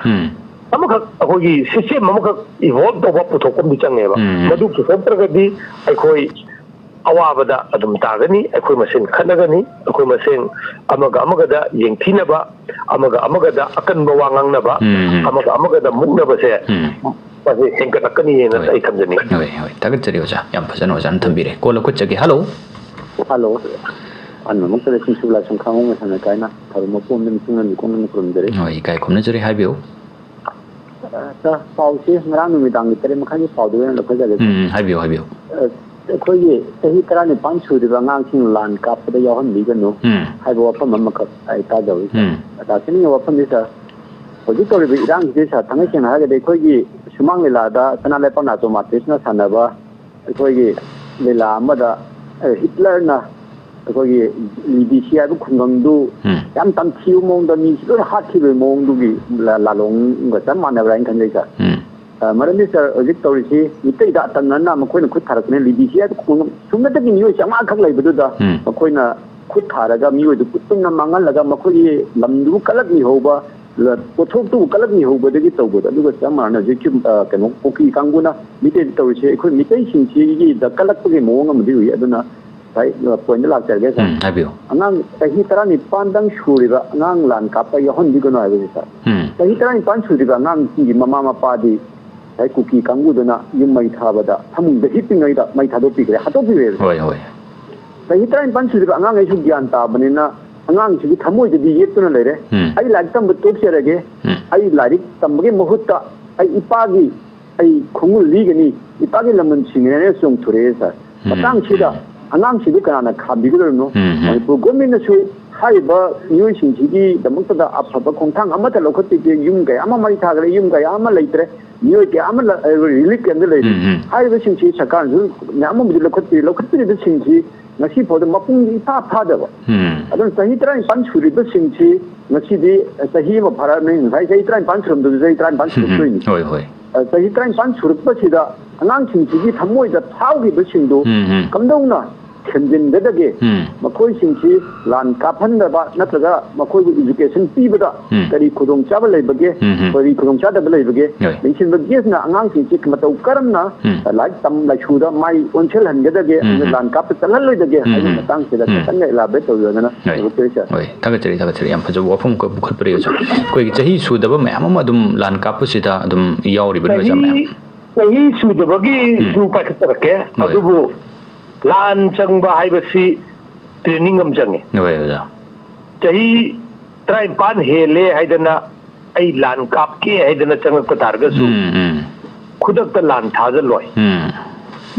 amaga akhoi gi system amaga evolve to ba puthok bi change ba madu puthok tra ga di akhoi awabada adum tagani akhoi masin khanagani akhoi masin amaga da yengthina ba amaga da akan ba wangang na ba amaga da mukna ba se Masih hingga nak ni na saya kamjani. Oi, takat cari oja. Yang pesan oja nambire. Kalau kau cakap hello. Hello. Anu mungkin ada sesuatu yang kamu misalnya kaya na. Kalau mau pun mungkin ni kau nak kurang dari. Oi, kaya kau nak cari hai bio. Sah, pausi sekarang ni midang kita ni makanya pausi ni lepas jadi. Hai bio. Kau ye, sehari kerana ni pancu di bawah sing lan kap pada yahan ni kan no. Hai bawa apa mama kap, hai tak jauh. Tapi ni bawa apa ni sah. Jadi kalau di Iran kita sah, tangga sih nak ada kau ye. Sumang lelada tanah lepas na otomatis na sana ba koi lela amada Hitler na koi Libya bu khungam du yam tam thiu mong da ni lo hat thi mong du gi la long ga tam man ra kan dei sa maran ni sir ojik tori si itai da tan na ma koi na khut tharak ne Libya bu khungam sumna ta gi ni chama khak lai bu da koi na khut tharaga mi du putum na mangal laga ma koi lam du kalak ni ho ba pothok tu kalak ni ho bodagi tawbo aduga samana jekim kano poki kanguna mite tawse khoi mite singchi gi da kalak ge mong am diwi aduna sai point la charge sa habio angang tahi tarani pandang shuriba angang lan kapa yohon di gono abi sa tahi tarani pan shuriba angang ki mama mapa di sai kuki kangu dana yum mai thabada thamung de hipingai da mai thado pigre hato pigre hoi tahi tarani pan shuriba angang ai su gyan ta banina angang si thamoi de yet na lere ai lag tam butok serage ai larik tambage muhutta ai ipagi ai khungul ligani ipagi lamun singene song thure sa patang sida angang si kana khabigro no ai program na su hai ba new singji damuk da apha khongthang amata lokhati pe yum ga ama mai thagre yum ga ama leitre new ke ama relic ke le hai ba singji sakan ju nyama mu lokhati de singji ngasi photo mapung ita phadaba adon sahi tran pan churi ba singchi ngasi di sahi ma phara nei sai sahi tran pan churum du sahi tran pan churum ni hoi sahi tran pan churup ba chida angang singchi gi thamoi da thau gi ba singdu kamdong na khenjin bedage makoi singchi lan kaphan da ba natraga makoi gi education pi ba da kari khudong chaba lei bage kari khudong chada ba lei bage mention ba ges na angang singchi kmatau karam na lai tam la chuda mai onchel han gedage lan kap talal loi dage ai matang sida tan ngai la be to yo na hoi tagat chari yam phajo wafum ko bukhal pare yo koi jahi sudaba mayam ma dum lan kap sida dum yauri ba jam jahi sudaba gi su pa khatarake adubu lan changba haibasi training am change jahi trai pan hele haidana ai lan kap ke haidana changak ko targa su khudak ta lan thajal loi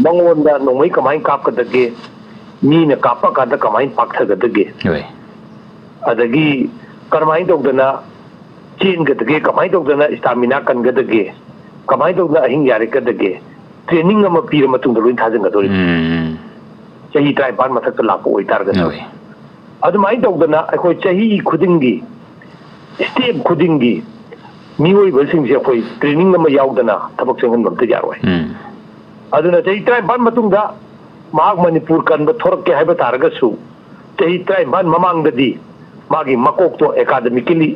mangon da nomai kamai kap ka dage ni na kapa ka da kamai pak tha ga dage adagi karmai dogdana chin ga dage kamai dogdana stamina kan ga dage kamai dogdana ahing yare ka dage training am pir matung da loin thajang ga dori chahi trai pan mathak la ko itar ga adu mai dogdana akhoi chahi khudingi step khudingi mioi basing se akhoi training am yaudana thabak sengan bam ta yaroi aduna chahi trai pan matung da mag manipur kan ba thorak ke haiba targa su chahi trai pan mamang da di magi makok to academically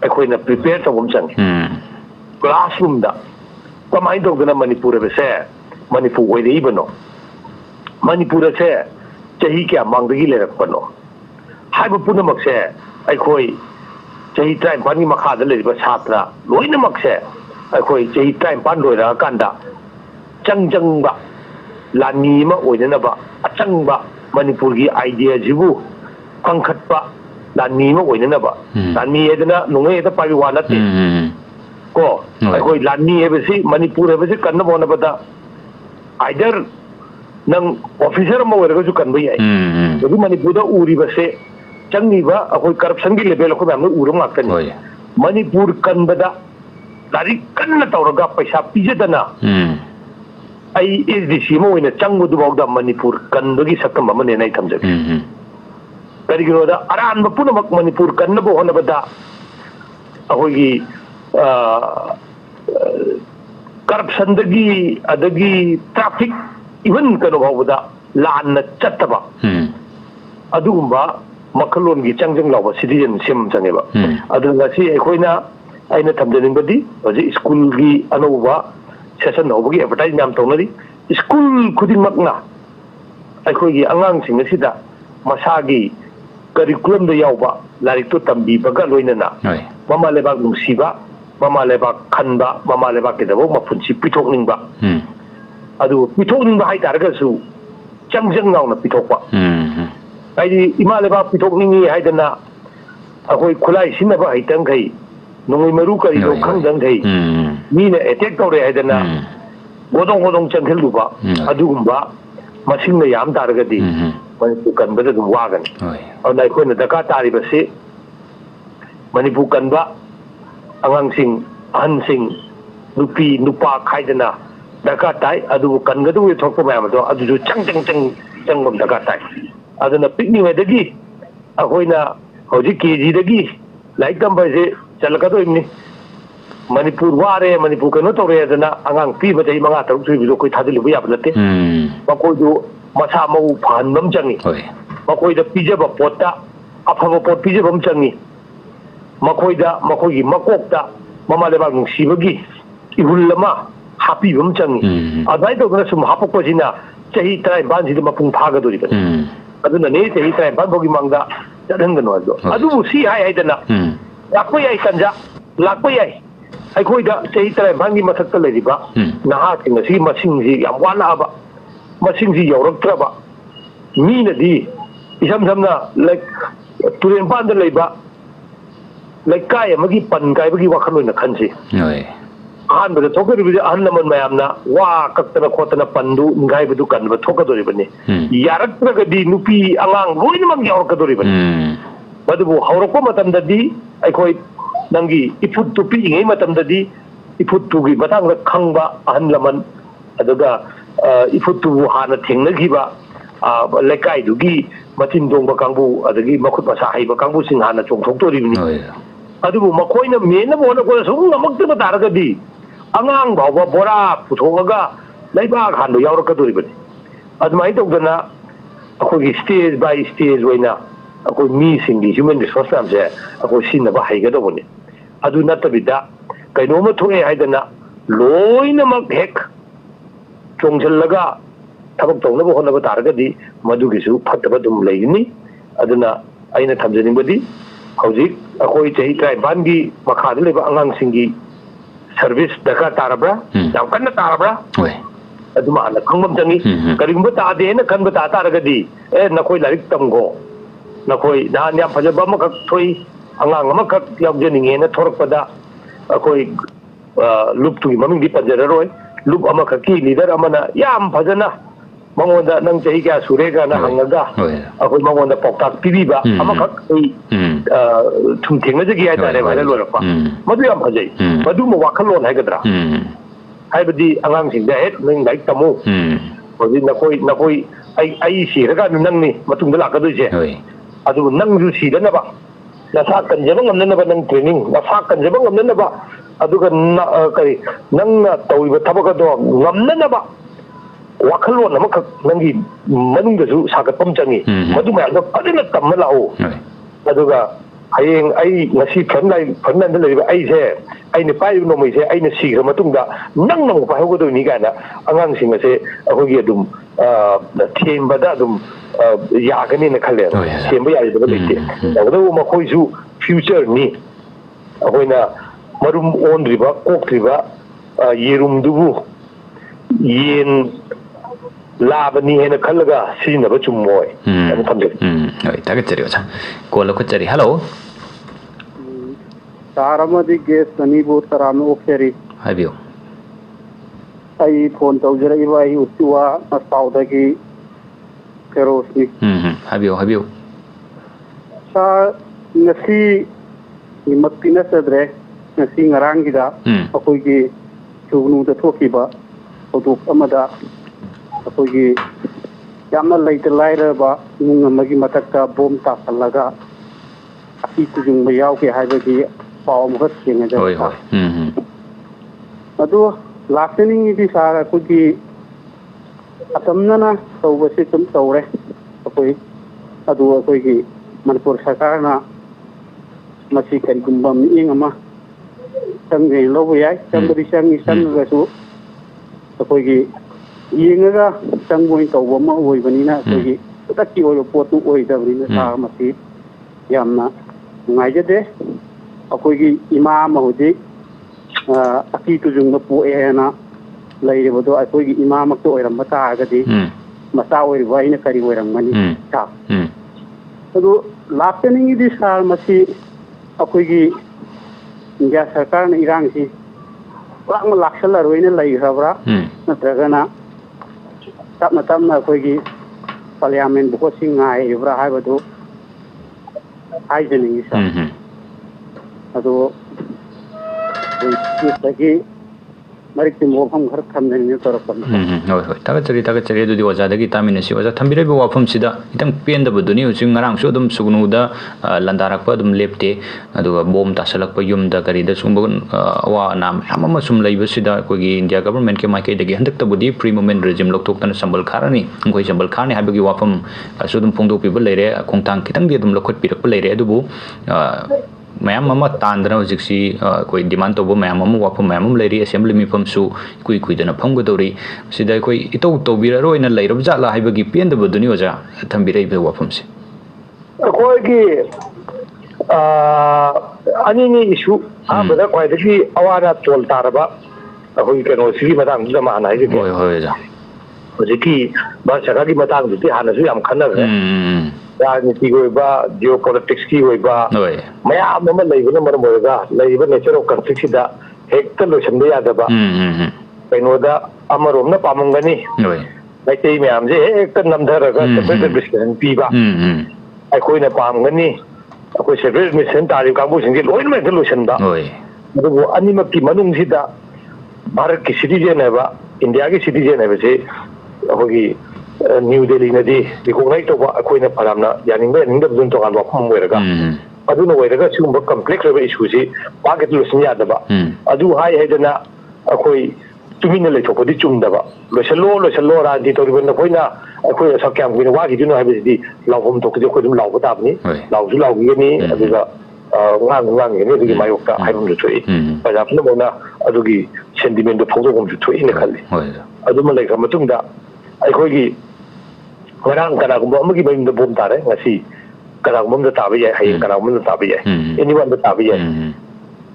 akhoi na prepare to bam chang classroom da kamai dogdana manipur be se manipur oi dei bano manipur se chahi kya mangdagi lerak pano haiba punamak se akhoi chahi trai pan gi makha da leriba chhatra loina mak se akhoi chahi trai pan loi ra kan da chang ba lani ma oina ba achang ba Manipur gi idea jibu pangkhatpa lanmi ma oinanaba lanmi edana nungai eta pai wa nate ko ai lanmi ebesi Manipur ebesi kanna bonabada either nang officer ma oiraga ju kan bai ai adu Manipur da uri base changi ba akoi corruption gi level ko bam uru ngakani Manipur kan bada dari kanna tawraga paisa pijadana ai SDC mo ina changu du bawda Manipur kan bagi sakam amane nai thamjak dari giroda aran ba puna mak Manipur kan na bo hona bada akoi gi corruption dagi adagi traffic even kano bawda lan na chattaba adugumba makalon gi changjang lawa citizen sim changeba adu ngasi ekoina aina thamjaning badi hoji school gi anoba session hobagi advertise nam tonari school khuding makna aikoi gi angang sing asida masagi curriculum da yawba larik to tambi baga loinana mama lebak nungsiba mama lebak khanba mama lebak kedabo mapunsi pitokningba adu pitokningba hai taragasu changjang ngawna pitokpa ai ima lebak pitokningi haidana akoi khulai sinaba haitang kai nungoi maru kari do khangdang kai mina attack tawre haidana godong changelduba adugumba masing na yam taragadi Manipur kan bada dum wagan au nai khoi na daka tari base Manipur kan ba angang sing ahan sing nupi nupa khaidana daka tai adu kan ga du thokpa ma do adu chang bam daka tai aduna picnic me dagi akoina hoji kg dagi like tam ba se chalaka do imni Manipur ware Manipur kano tore adana angang pi ba dai manga taruk sui bi do koi thadili bu ya balate ba koi do masa mau phan bam changi makoi da pije ba pota aphaba pot pije bam changi makoi gi makok da mama le ba nung sibagi ihulama happy bam changi adai to na sum hapok ko jina chahi trai ban ji ma pung phaga dori ba aduna ne chahi trai ban bogi mangda jadang no adu si hai dana lakpai ai kanja lakpai ai ai khoi da chahi trai ban gi masak ta leriba naha ting si masing ji yam wana ba masing ji yauraktraba mina di isam samna like turen ban da leiba like kai amagi pan kai bagi wakhaloi na khansi han bada thokari bi an naman mayamna wa kaktana khotana pandu ngai badu kan ba thokadori bani yaraktraga di nupi angang loina mang yaurakadori bani badu bu haurakko matam da di ai khoi nangi iput tu pi ngai matam da di iput tu gi batang khangba an laman aduga ifutu hana thengnagiba lekai dugi machin dongba kangbu adagi makhut masa haiba kangbu sing hana chongthoktoribni adubu makoina mena bona ko sung namakta taragadi angang bawa bora puthoga leiba khandu yaurakadoribani admai togdana akoi stage by stage waina akoi mi singi human resource amse akoi sinaba haigadoboni adu natabida kainoma thoe haidana loina mak hek chongjallaga tabak tongnaba honaba taragadi madugisu phattaba dum leini aduna aina thamjaningbadi hojik akoi chahi trai bangi makhada leba angang singi service daka tarabra yam kanna tarabra aduma ana khangmam jangi karigumba ta de na khanba ta taragadi nakoi larik tamgo nakoi dan yam phajaba makak thoi angang amakak yawjeninge na thorakpada akoi luptu maming di panjararoi lup amakaki leader amana yam phajana mangonda nang chahi kya surega na hangaga akoi mangonda poktak pibiba amakak thum thengna jagi ai tare bhai lorakpa madu yam phajai madu mo wakhalon haigadra haibadi angang sing da het nang like tamu hoji nakoi ai siraga nang ni matung da lakadoi je adu nang ju sidana ba nasa kanjaba ngamna ba nang training nasa kanjaba ngamna ba aduga kari nang tawiba tabaka do ngamna ba wakhalon amakak nangi manung da su sagatpam changi madu ma da adina tamma lao aduga hayeng ai ngasi phannan da leiba ai se ai ne pai no mai se ai ne sigra matungda nang pa hogo ni kana angang sing ase akogi adum thembada adum yagani na khale themba yari da leite ado ma khoi su future ni akoina marum on riba kok riba yerum dubu yen ꯂꯥꯕꯅꯤ ꯍꯥꯏꯅ ꯈꯜꯂꯒ ꯁꯤꯖꯤꯟꯅꯕ ꯆꯨꯝꯃꯣꯏ ꯍꯥꯏꯅ ꯊꯝꯖꯒꯦ ꯍꯣꯏ ꯊꯥꯒꯠꯆꯔꯤ ꯑꯣꯖꯥ call ꯂꯧꯈꯠꯆꯔꯤ hello ꯁꯥꯔ ꯑꯃꯗꯤ gas ꯑꯅꯤꯕꯨ ꯇꯔꯥꯝꯅ ꯑꯣꯛꯆꯔꯤ ꯍꯥꯏꯕꯤꯌꯨ ꯑꯩ ꯐꯣꯟ ꯇꯧꯖꯔꯛꯏꯕ ꯑꯩ ꯎꯆꯤꯋꯥ ꯃꯁꯄꯥꯎꯗꯒꯤ ꯐꯦꯔꯣꯁꯅꯤ ꯍꯥꯏꯕꯤꯌꯨ ꯍꯥꯏꯕꯤꯌꯨ ꯁꯥꯔ ꯉꯁꯤꯃꯛꯇꯤ ꯅꯠꯆꯗ꯭ꯔꯦ ꯉꯁꯤ ꯉꯔꯥꯡꯒꯤꯗ ꯑꯩꯈꯣꯏꯒꯤ ꯁꯨꯒꯅꯨꯗ ꯊꯣꯛꯈꯤꯕ ꯊꯧꯗꯣꯛ ꯑꯃꯗ ꯑꯩꯈꯣꯏꯒꯤ ꯌꯥꯝꯅ ꯂꯩꯇ ꯂꯥꯏꯔꯕ ꯏꯃꯨꯡ ꯑꯃꯒꯤ ꯃꯊꯛꯇ ꯕꯣꯝ ꯇꯥꯁꯜꯂꯒ ꯑꯀꯤ ꯇꯨꯖꯨꯡꯕ ꯌꯥꯎꯈꯤ ꯍꯥꯏꯕꯒꯤ ꯄꯥꯎ ꯑꯃꯈꯛ ꯊꯦꯡꯅꯖꯕ ꯑꯗꯨ ꯂꯥꯛꯆꯅꯤꯡꯉꯤꯗꯤ ꯁꯥꯔ ꯑꯩꯈꯣꯏꯒꯤ ꯑꯇꯝꯅꯅ ꯇꯧꯕꯁꯤ ꯁꯨꯝ ꯇꯧꯔꯦ ꯑꯩꯈꯣꯏ ꯑꯗꯨ ꯑꯩꯈꯣꯏꯒꯤ ꯃꯅꯤꯄꯨꯔ ꯁꯔꯀꯥꯔꯅ ꯃꯁꯤ ꯀꯔꯤꯒꯨꯝꯕ ꯃꯤꯠꯌꯦꯡ ꯑꯃ ꯆꯪꯒꯦꯅ ꯂꯧꯕ ꯌꯥꯏ ꯆꯪꯕꯗꯤ ꯆꯪꯉꯤ ꯆꯪꯉꯒꯁꯨ ꯑꯩꯈꯣꯏꯒꯤ ꯌꯦꯡꯉꯒ ꯆꯪꯕ ꯑꯣꯏꯅ ꯇꯧꯕ ꯑꯃ ꯑꯣꯏꯕꯅꯤꯅ ꯑꯩꯈꯣꯏꯒꯤ ꯈꯨꯗꯛꯀꯤ ꯑꯣꯏꯕ ꯄꯣꯠꯇꯨ ꯑꯣꯏꯗꯕꯅꯤꯅ ꯁꯥꯔ ꯃꯁꯤ ꯌꯥꯝꯅ ꯅꯨꯡꯉꯥꯏꯖꯗꯦ ꯑꯩꯈꯣꯏꯒꯤ ꯏꯃꯥ ꯑꯃ ꯍꯧꯖꯤꯛ ꯑꯀꯤ ꯇꯨꯖꯨꯡꯗ ꯄꯣꯛꯑꯦꯅ ꯂꯩꯔꯤꯕꯗꯣ ꯑꯩꯈꯣꯏꯒꯤ ꯏꯃꯥꯃꯛꯇ ꯑꯣꯏꯔꯝꯕ ꯇꯥꯔꯒꯗꯤ ꯃꯆꯥ ꯑꯣꯏꯔꯤꯕ ꯑꯩꯅ ꯀꯔꯤ ꯑꯣꯏꯔꯝꯒꯅꯤ ꯑꯗꯨ ꯂꯥꯛꯆꯅꯤꯡꯉꯤꯗꯤ ꯁꯥꯔ ꯃꯁꯤ ꯑꯩꯈꯣꯏꯒꯤ ꯏꯟꯗꯤꯌꯥ ꯁꯔꯀꯥꯔꯅ ꯏꯔꯥꯡꯁꯤ ꯄꯨꯔꯥꯛꯅ ꯂꯥꯛꯁꯜꯂꯔꯣꯏꯅ ꯂꯩꯈ꯭ꯔꯕ꯭ꯔꯥ ꯅꯠꯇ꯭ꯔꯒꯅ ꯇꯞꯅ ꯇꯞꯅ ꯑꯩꯈꯣꯏꯒꯤ ꯄꯥꯔꯂꯤꯌꯥꯃꯦꯟ ꯚꯣꯠꯁꯤ ꯉꯥꯏꯔꯤꯕ꯭ꯔꯥ ꯍꯥꯏꯕꯗꯨ ꯍꯥꯏꯖꯅꯤꯡꯉꯤ ꯁꯥꯔ ꯑꯗꯣ ꯑꯩꯈꯣꯏꯒꯤ ꯃꯔꯤꯛꯀꯤ ꯋꯥꯐꯝ ꯈꯔ ꯊꯝꯖꯅꯤꯡꯉꯦ ꯇꯧꯔꯛꯄꯅꯤ ꯍꯣꯏ ꯍꯣꯏ ꯊꯥꯒꯠꯆꯔꯤ ꯑꯗꯨꯗꯤ ꯑꯣꯖꯥꯗꯒꯤ ꯇꯥꯃꯤꯟꯅꯁꯤ ꯑꯣꯖꯥ ꯊꯝꯕꯤꯔꯤꯕ ꯋꯥꯐꯝꯁꯤꯗ ꯈꯤꯇꯪ ꯄꯦꯟꯗꯕꯗꯨꯅꯤ ꯍꯧꯖꯤꯛ ꯉꯔꯥꯡꯁꯨ ꯑꯗꯨꯝ ꯁꯨꯒꯅꯨꯗ ꯂꯥꯟꯗꯥꯔꯛꯄ ꯑꯗꯨꯝ ꯂꯦꯞꯇꯦ ꯑꯗꯨꯒ ꯕꯣꯝ ꯇꯥꯁꯜꯂꯛꯄ ꯌꯨꯝꯗ ꯀꯔꯤꯗ ꯁꯨꯝꯕ ꯑꯋꯥ ꯑꯅꯥ ꯃꯌꯥꯝ ꯑꯃ ꯁꯨꯝ ꯂꯩꯕꯁꯤꯗ ꯑꯩꯈꯣꯏꯒꯤ ꯏꯟꯗꯤꯌా ꯒꯕꯔꯟꯃꯦꯟꯠꯀꯤ ꯃꯥꯏꯀꯩꯗꯒꯤ ꯍꯟꯗꯛꯇꯕꯨꯗꯤ ꯄ꯭ꯔꯤ ꯃꯨꯚꯃꯦꯟꯠ ꯔꯦꯖꯤꯝ ꯂꯧꯊꯣꯛꯇꯅ ꯁꯝꯕꯜ ꯈꯥꯔꯅꯤ ꯑꯩꯈꯣꯏ ꯁꯝꯕꯜ ꯈꯥꯔꯅꯤ ꯍꯥꯏꯕꯒꯤ ꯋꯥꯐꯝꯁꯨ ꯑꯗꯨꯝ ꯐꯣꯡꯗꯣꯛꯄꯤꯕ ꯂꯩꯔꯦ ꯈꯣꯡꯊꯥꯡ ꯈꯤꯇꯪꯗꯤ ꯑꯗꯨꯝ ꯂꯧꯈꯠꯄꯤꯔꯛꯄ ꯂꯩꯔꯦ ꯑꯗꯨꯕꯨ ꯃꯌꯥꯝ ꯑꯃ तांदना हजिक्सी कोई डिमांड तब मैम वाफम मैम लेरी असेंबली मिफमसु कुई कुईदना फमगदौरी सिदा कोई इतौ तौबिररोइना लेरब जाला हाइबगी पेंदबदुनि ओजा थंबिरैबे वाफमसे अखोयगी अनिनी इशू आबदा क्वाइदगी अवाना तोल तारबा अखोई केनो सिगी मदांग दमा हाना हाइजे होय होय जा हजिकी बा सगागी मदांग दुति हानासु याम खन्नगरे राजनीति होइबा जियोपॉलिटिक्स की होइबा मयाम अमा लैबना मरम होइगा लैबा नेचर ऑफ कॉन्फ्लिक्ट सिदा हेक्ता लोसनबे यादबा केनोदा अमरोमना पामंगनी मैतै मयाम जे हेक्ता नमधरगा सेपरेट एडमिनिस्ट्रेशन पीबा अखोइना पामंगनी अखोइ सेपरेट एडमिनिस्ट्रेशन तारि कांबु सिंगे लोइनमे लोसनबा अदुबो अनिमकि मनुंगसिदा भारत की सिटीजन हैबा इंडिया की सिटीजन हैबसे अखोगी न्यू दिल्ली नदी रिकॉग्नाइज तब अखोइना फलामना यानिंगबे निंगदबजुन तोगान वाफम होइरगा अदुना होइरगा सिगुंबा कॉम्प्लेक्स होइबा इशूसी पाकेट लोसन यादबा अदु हाय हेदना अखोइ तुमिना लेथोपदि चुमदबा लोसलो राजनीति तौरिबन अखोइना अखोइ सख्याम कुइना वागिदुनो हाइबसिदि लावफम तोकदि अखोइदुम लावबा ताबनि लावजु लावगिगनि अदुगा ngang ini mayokta haibum jutoi pajapna mona adugi sentiment phongdogom jutoi ne khalli aduma lai kama tungda akhoi ngarang kana gumba amagi mayumda bom tare ngasi kana gumba tabe yai hayin kana gumba tabe yai anyone da tabe yai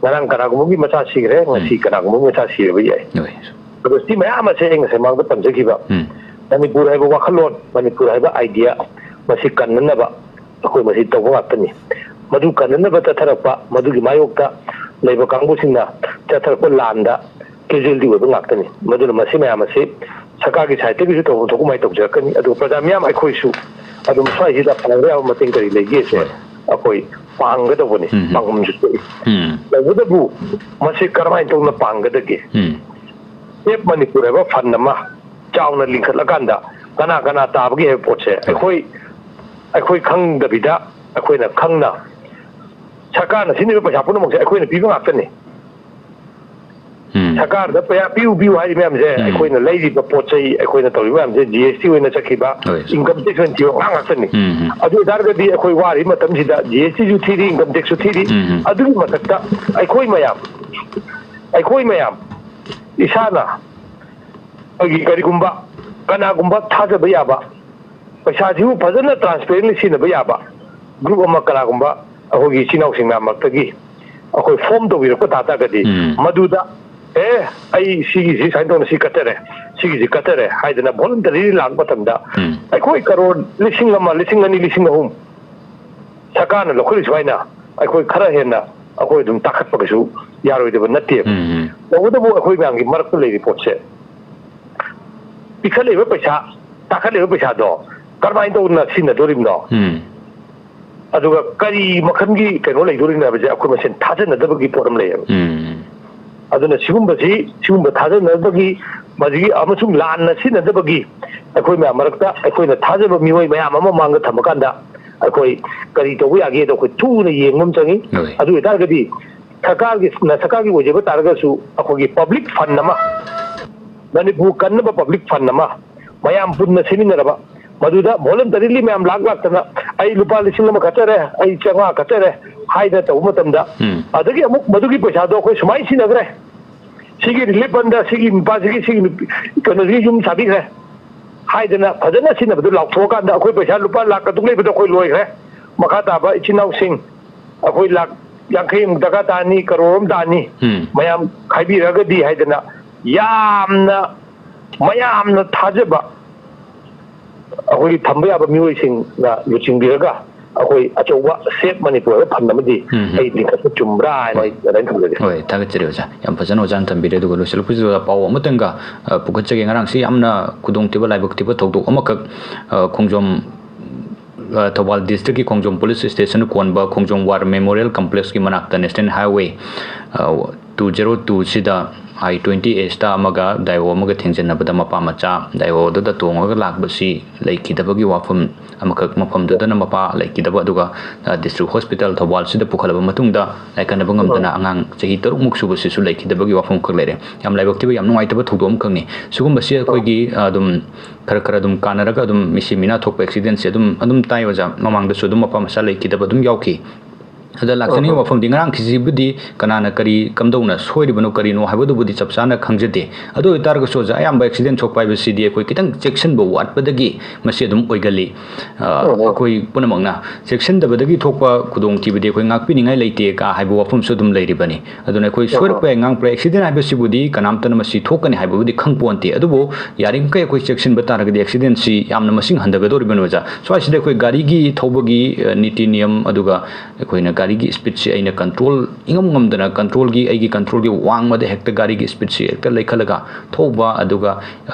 ngarang kana gumba macha sigre ngasi kana gumba macha sigre yai ado si maya ma se engse mangda tamjagiba manipur haiba wakhalon manipur haiba idea masi kannana ba akhoi masi tawba ngapani मधु कन्नब तथरप मधुगी मायोक्ता लेबा कांगबुसिंगना तथरप लांदा केजुअलिटी ओइबा ngakतनी मधुना मसी मयाम से सरकारगी साइडगी तो थोकुमाय तौजरकनी अदु प्रजा ma'am आइखोइसु अदुम स्वाइसिदा Pangare मतें करी लेगेसे अखोइ पांगदबनी पांगम जुतोइ लबुदबु मसी करमाय तौना पांगदगे app Manipur एबा फन्नमा चावना लिंखलकांदा कना कना ताबगी हे पोचे अखोइ खंगदबिदा अखोइना खंगना सरकार सिनी पैसा पुनमुक अखोइना पीबा ngakतनी सरकार द पैसा पिउ हाइ मैम जे अखोइना लैरिबा पोचै अखोइना तौरि मैम जे जीएसटी ओइना चखिबा इनकम टैक्स ओइन जियो ngakतनी अदु दारगदि अखोइ वारि मतम सिदा जीएसटी जु थीरि इनकम टैक्स जु थीरि अदु मतकता अखोइ मयाम इसाना अगी करिगुम्बा कनागुम्बा थाजबा याबा पैसा जिउ फजना ट्रांसपेरेंटली सिनबा याबा ग्रुप अमा कनागुम्बा अखोगी चिनाउसिंगना मक्तगी अखोइ फॉर्म तौबिरको तातागदि मदुदा आई सिगी सि साइन तौना सि कटरे ꯁꯤꯒꯤꯁꯤ ꯀꯠꯆꯔꯦ ꯍꯥꯏꯗꯅ ꯚꯣꯂꯨꯟꯇꯔꯤ ꯂꯥꯛꯄ ꯃꯇꯝꯗ ꯑꯩꯈꯣꯏ ꯀꯔꯣꯔ 1,000 ꯂꯤꯁꯤꯡ 2 ꯁꯔꯀꯥꯔꯅ ꯂꯧꯈꯠꯂꯤ ꯁꯨꯃꯥꯏꯅ ꯑꯩꯈꯣꯏ ꯈꯔ ꯍꯦꯟꯅ ꯑꯩꯈꯣꯏ ꯑꯗꯨꯝ ꯇꯥꯈꯠꯄ ꯀꯩꯁꯨ ꯌꯥꯔꯣꯏꯗꯕ ꯅꯠꯇꯦꯕ ꯇꯧꯕꯇꯕꯨ ꯑꯩꯈꯣꯏ ꯃꯌꯥꯝꯒꯤ ꯃꯔꯛꯇ ꯂꯩꯔꯤ ꯄꯣꯠꯁꯦ ꯄꯤꯈꯠꯂꯤꯕ ꯄꯩꯁꯥ ꯇꯥꯈꯠꯂꯤꯕ ꯄꯩꯁꯥꯗꯣ ꯀꯔꯝꯍꯥꯏꯅ ꯇꯧꯅ ꯁꯤꯖꯤꯟꯅꯗꯣꯔꯤꯕꯅꯣ ꯑꯗꯨꯒ ꯀꯔꯤ ꯃꯈꯜꯒꯤ ꯀꯩꯅꯣ ꯂꯩꯗꯣꯔꯤꯅꯣ ꯍꯥꯏꯕꯁꯦ ꯑꯩꯈꯣꯏ ꯃꯁꯦꯟ ꯊꯥꯖꯅꯗꯕꯒꯤ ꯄꯣꯠ ꯑꯃ ꯂꯩꯌꯦꯕ ꯑꯗꯨꯅ ꯁꯤꯒꯨꯝꯕ ꯊꯥꯖꯅꯗꯕꯒꯤ ꯃꯁꯤꯒꯤ ꯑꯃꯁꯨꯡ ꯂꯥꯟꯅ ꯁꯤꯖꯤꯟꯅꯗꯕꯒꯤ ꯑꯩꯈꯣꯏ ꯃꯌꯥꯝ ꯃꯔꯛꯇ ꯑꯩꯈꯣꯏꯅ ꯊꯥꯖꯕ ꯃꯤꯑꯣꯏ ꯃꯌꯥꯝ ꯑꯃ ꯃꯥꯡꯗ ꯊꯝꯃꯀꯥꯟꯗ ꯑꯩꯈꯣꯏ ꯀꯔꯤ ꯇꯧꯕ ꯌꯥꯒꯦꯗꯣ ꯑꯩꯈꯣꯏ ꯊꯨꯅ ꯌꯦꯡꯕ ꯑꯃ ꯆꯪꯉꯤ ꯑꯗꯨ ꯑꯣꯏꯇꯥꯔꯒꯗꯤ ꯁꯔꯀꯥꯔꯒꯤ ꯑꯣꯏꯖꯕ ꯇꯥꯔꯒꯁꯨ ꯑꯩꯈꯣꯏꯒꯤ ꯄꯕ꯭ꯂꯤꯛ ꯐꯟ ꯑꯃ ꯃꯅꯤꯄꯨꯔ ꯀꯟꯅꯕ ꯄꯕ꯭ꯂꯤꯛ ꯐꯟ ꯑꯃ ꯃꯌꯥꯝ ꯄꯨꯟꯅ ꯁꯦꯝꯃꯤꯟꯅꯔꯕ ꯃꯗꯨꯗ ꯚꯣꯂꯨꯟꯇꯔꯤꯂꯤ ꯃꯌꯥꯝ ꯂꯥꯛꯇꯅ ꯑꯩ ꯂꯨꯄꯥ 1,000 ꯀꯠꯆꯔꯦ ꯑꯩ 500 ꯀꯠꯆꯔꯦ ꯍꯥꯏꯗꯅ ꯇꯧꯕ ꯃꯇꯝꯗ ꯑꯗꯒꯤ ꯑꯃꯨꯛ ꯃꯗꯨꯒꯤ ꯄꯩꯁꯥꯗꯣ ꯑꯩꯈꯣꯏ ꯁꯨꯃꯥꯏꯅ ꯁꯤꯟꯅꯈ꯭ꯔꯦ ꯁꯤꯒꯤ ꯔꯤꯂꯤꯐ ꯐꯟꯗ ꯁꯤꯒꯤ ꯅꯨꯄꯥꯁꯤꯒꯤ ꯀꯩꯅꯣꯁꯤꯒꯤ ꯌꯨꯝ ꯁꯥꯕꯤꯈ꯭ರೆ ꯍꯥꯏꯗꯅ ꯐꯖꯅ ꯁꯤꯟꯅꯕꯗꯨ ꯂꯥꯎꯊꯣꯛꯑꯀꯥꯟꯗ ꯑꯩꯈꯣꯏ ꯄꯩꯁꯥ ꯂꯨꯄꯥ ꯂꯥꯛ ꯀꯇꯨꯛ ꯂꯩꯕꯗꯣ ꯑꯩꯈꯣꯏ ꯂꯣꯏꯈ꯭ꯔꯦ ꯃꯈꯥ ꯇꯥꯕ ꯏꯆꯤꯟ ꯏꯅꯥꯎꯁꯤꯡ ꯑꯩꯈꯣꯏ ꯂꯥꯛ 50 ꯗꯔꯀꯥꯔ ꯇꯥꯅꯤ ꯀꯔꯣꯔ ꯑꯃ ꯇꯥꯅꯤ ꯃꯌꯥꯝ ꯈꯥꯏꯕꯤꯔꯒꯗꯤ ꯍꯥꯏꯗꯅ ꯃꯌꯥꯝꯅ ꯊꯥꯖꯕ ꯑꯩꯈꯣꯏꯒꯤ ꯊꯝꯕ ꯌꯥꯕ ꯃꯤꯑꯣꯏꯁꯤꯡꯅ ꯂꯨꯆꯤꯡꯕꯤꯔꯒ ꯑꯩꯈꯣꯏ ꯑꯆꯧꯕ ꯁꯦꯞ ꯃꯅꯤꯄꯨꯔꯗ ꯐꯟ ꯑꯃꯗꯤ ꯑꯩ ꯂꯤꯡꯈꯠꯄ ꯆꯨꯝꯕ꯭ꯔꯥ ꯍꯥꯏꯅ ꯑꯗꯨꯃꯥꯏꯅ ꯊꯝꯖꯒꯦ ꯍꯣꯏ ꯊꯥꯒꯠꯆꯔꯤ ꯑꯣꯖꯥ ꯌꯥꯝ ꯐꯖꯅ ꯑꯣꯖꯥꯅ ꯊꯝꯕꯤꯔꯦ ꯑꯗꯨꯒ ꯂꯣꯏꯁꯤꯜꯂꯛꯄꯁꯤꯗ ꯄꯥꯎ ꯑꯃꯇꯪꯒ ꯄꯨꯈꯠꯆꯒꯦ ꯉꯔꯥꯡꯁꯤ ꯌꯥꯝꯅ ꯈꯨꯗꯣꯡꯊꯤꯕ ꯂꯥꯏꯕꯛ ꯊꯤꯕ ꯊꯧꯗꯣꯛ ꯑꯃꯈꯛ ꯈꯣꯡꯖꯣꯝ ꯊꯧꯕꯥꯜ ꯗꯤꯁꯇ꯭ꯔꯤꯛꯀꯤ ꯈꯣꯡꯖꯣꯝ ꯄꯨꯂꯤꯁ ꯁ꯭ꯇꯦꯁꯟ ꯀꯣꯟꯕ ꯈꯣꯡꯖꯣꯝ ꯋꯥꯔ ꯃꯦꯃꯣꯔꯤꯌꯦꯜ ꯀꯝꯄ꯭ꯂꯦꯛꯁꯀꯤ ꯃꯅꯥꯛꯇ ꯅꯦꯁꯅꯦꯜ ꯍꯥꯏꯋꯦ 202 ꯁꯤꯗ I-20 ꯑꯃꯒ ꯗꯥꯏꯑꯣ ꯑꯃꯒ ꯊꯦꯡꯖꯤꯟꯅꯕꯗ ꯃꯄꯥ ꯃꯆꯥ ꯗꯥꯏꯑꯣꯗꯨꯗ ꯇꯣꯡꯉꯒ ꯂꯥꯛꯄꯁꯤ ꯂꯩꯈꯤꯗꯕꯒꯤ ꯋꯥꯐꯝ ꯑꯃꯈꯛ ꯃꯐꯝꯗꯨꯗꯅ ꯃꯄꯥ ꯂꯩꯈꯤꯗꯕ ꯑꯗꯨꯒ ꯗꯤꯁꯇ꯭ꯔꯤꯛ ꯍꯣꯁꯄꯤꯇꯥꯜ ꯊꯧꯕꯥꯜꯁꯤꯗ ꯄꯨꯈꯠꯂꯕ ꯃꯇꯨꯡꯗ ꯂꯥꯏꯀꯠꯅꯕ ꯉꯝꯗꯅ ꯑꯉꯥꯡ ꯆꯍꯤ 6 ꯁꯨꯕꯁꯤꯁꯨ ꯂꯩꯈꯤꯗꯕꯒꯤ ꯋꯥꯐꯝ ꯈꯛ ꯂꯩꯔꯦ ꯌꯥꯝ ꯂꯥꯏꯕꯛ ꯊꯤꯕ ꯌꯥꯝ ꯅꯨꯡꯉꯥꯏꯇꯕ ꯊꯧꯗꯣꯛ ꯑꯃꯈꯛꯅꯤ ꯁꯤꯒꯨꯝꯕꯁꯤ ꯑꯩꯈꯣꯏꯒꯤ ꯑꯗꯨꯝ ꯈꯔ ꯑꯗꯨꯝ ꯀꯥꯟꯅꯔꯒ ꯑꯗꯨꯝ ꯃꯤꯁꯤ ꯃꯤꯅꯥ ꯊꯣꯛꯄ ꯑꯦꯛꯁꯤꯗꯦꯟꯁꯦ ꯑꯗꯨꯝ ꯇꯥꯏ ꯑꯣꯖꯥ ꯃꯃꯥꯡꯗꯁꯨ ꯑꯗꯨꯝ ꯃꯄꯥ ꯃꯆꯥ ꯂꯩꯈꯤꯗꯕ ꯑꯗꯨꯝ ꯌꯥꯎꯈꯤ ꯑꯗ ꯂꯥꯛꯆꯅꯤꯡꯕ ꯋꯥꯐꯝꯗꯤ ꯉꯔꯥꯡꯒꯤꯁꯤꯕꯨꯗꯤ ꯀꯅꯥꯅ ꯀꯔꯤ ꯀꯝꯗꯧꯅ ꯁꯣꯏꯔꯤꯕꯅꯣ ꯀꯔꯤꯅꯣ ꯍꯥꯏꯕꯗꯨꯕꯨꯗꯤ ꯆꯞ ꯆꯥꯅ ꯈꯪꯖꯗꯦ ꯑꯗꯨ ꯑꯣꯏꯇꯥꯔꯒꯁꯨ ꯑꯣꯖꯥ ꯑꯌꯥꯝꯕ ꯑꯦꯛꯁꯤꯗꯦꯟ ꯊꯣꯛꯄ ꯍꯥꯏꯕꯁꯤꯗꯤ ꯑꯩꯈꯣꯏ ꯈꯤꯇꯪ ꯆꯦꯛꯁꯤꯟꯕ ꯋꯥꯠꯄꯗꯒꯤ ꯃꯁꯤ ꯑꯗꯨꯝ ꯑꯣꯏꯒꯜꯂꯤ ꯑꯩꯈꯣꯏ ꯄꯨꯝꯅꯃꯛꯅ ꯆꯦꯛꯁꯤꯟꯗꯕꯗꯒꯤ ꯊꯣꯛꯄ ꯈꯨꯗꯣꯡꯊꯤꯕꯗꯤ ꯑꯩꯈꯣꯏ ꯉꯥꯛꯄꯤꯅꯤꯡꯉꯥꯏ ꯂꯩꯇꯦ ꯀ ꯍꯥꯏꯕ ꯋꯥꯐꯝꯁꯨ ꯑꯗꯨꯝ ꯂꯩꯔꯤꯕꯅꯤ ꯑꯗꯨꯅ ꯑꯩꯈꯣꯏ ꯁꯣꯏꯔꯛꯄ ꯌꯥꯏ ꯉꯥꯡꯄ ꯌꯥꯏ ꯑꯦꯛꯁꯤꯗꯦꯟ ꯍꯥꯏꯕꯁꯤꯕꯨꯗꯤ ꯀꯅꯥꯝꯇꯅ ꯃꯁꯤ ꯊꯣꯛꯀꯅꯤ ꯍꯥꯏꯕꯕꯨꯗꯤ ꯈꯪꯄꯣꯟꯇꯦ ꯑꯗꯨꯕꯨ ꯌꯥꯔꯤꯃꯈꯩ ꯑꯩꯈꯣꯏ ꯆꯦꯛꯁꯤꯟꯕ ꯇꯥꯔꯒꯗꯤ ꯑꯦꯛꯁꯤꯗꯦꯟꯁꯤ ꯌꯥꯝꯅ ꯃꯁꯤꯡ ꯍꯟꯊꯒꯗꯧꯔꯤꯕꯅꯤ ꯑꯣꯖꯥ ꯁ꯭ꯋꯥꯏꯁꯤꯗ ꯑꯩꯈꯣꯏ ꯒꯥꯔꯤꯒꯤ ꯊꯧꯕꯒꯤ ꯅꯤꯇꯤ ꯅꯤꯌꯝ ꯑꯗꯨꯒ ꯑꯩꯈꯣꯏꯅ ꯒꯥꯔꯤꯒꯤ ꯁ꯭ꯄꯤꯗꯁꯤ ꯑꯩꯅ ꯀꯟꯇ꯭ꯔꯣꯜ ꯉꯝꯗꯅ ꯑꯩꯒꯤ ꯀꯟꯇ꯭ꯔꯣꯜꯒꯤ ꯋꯥꯡꯃꯗ ꯍꯦꯛꯇ ꯒꯥꯔꯤꯒꯤ ꯁ꯭ꯄꯤꯗꯁꯤ ꯍꯦꯛꯇ ꯂꯩꯈꯠꯂꯒ ꯊꯧꯕ ꯑꯗꯨꯒ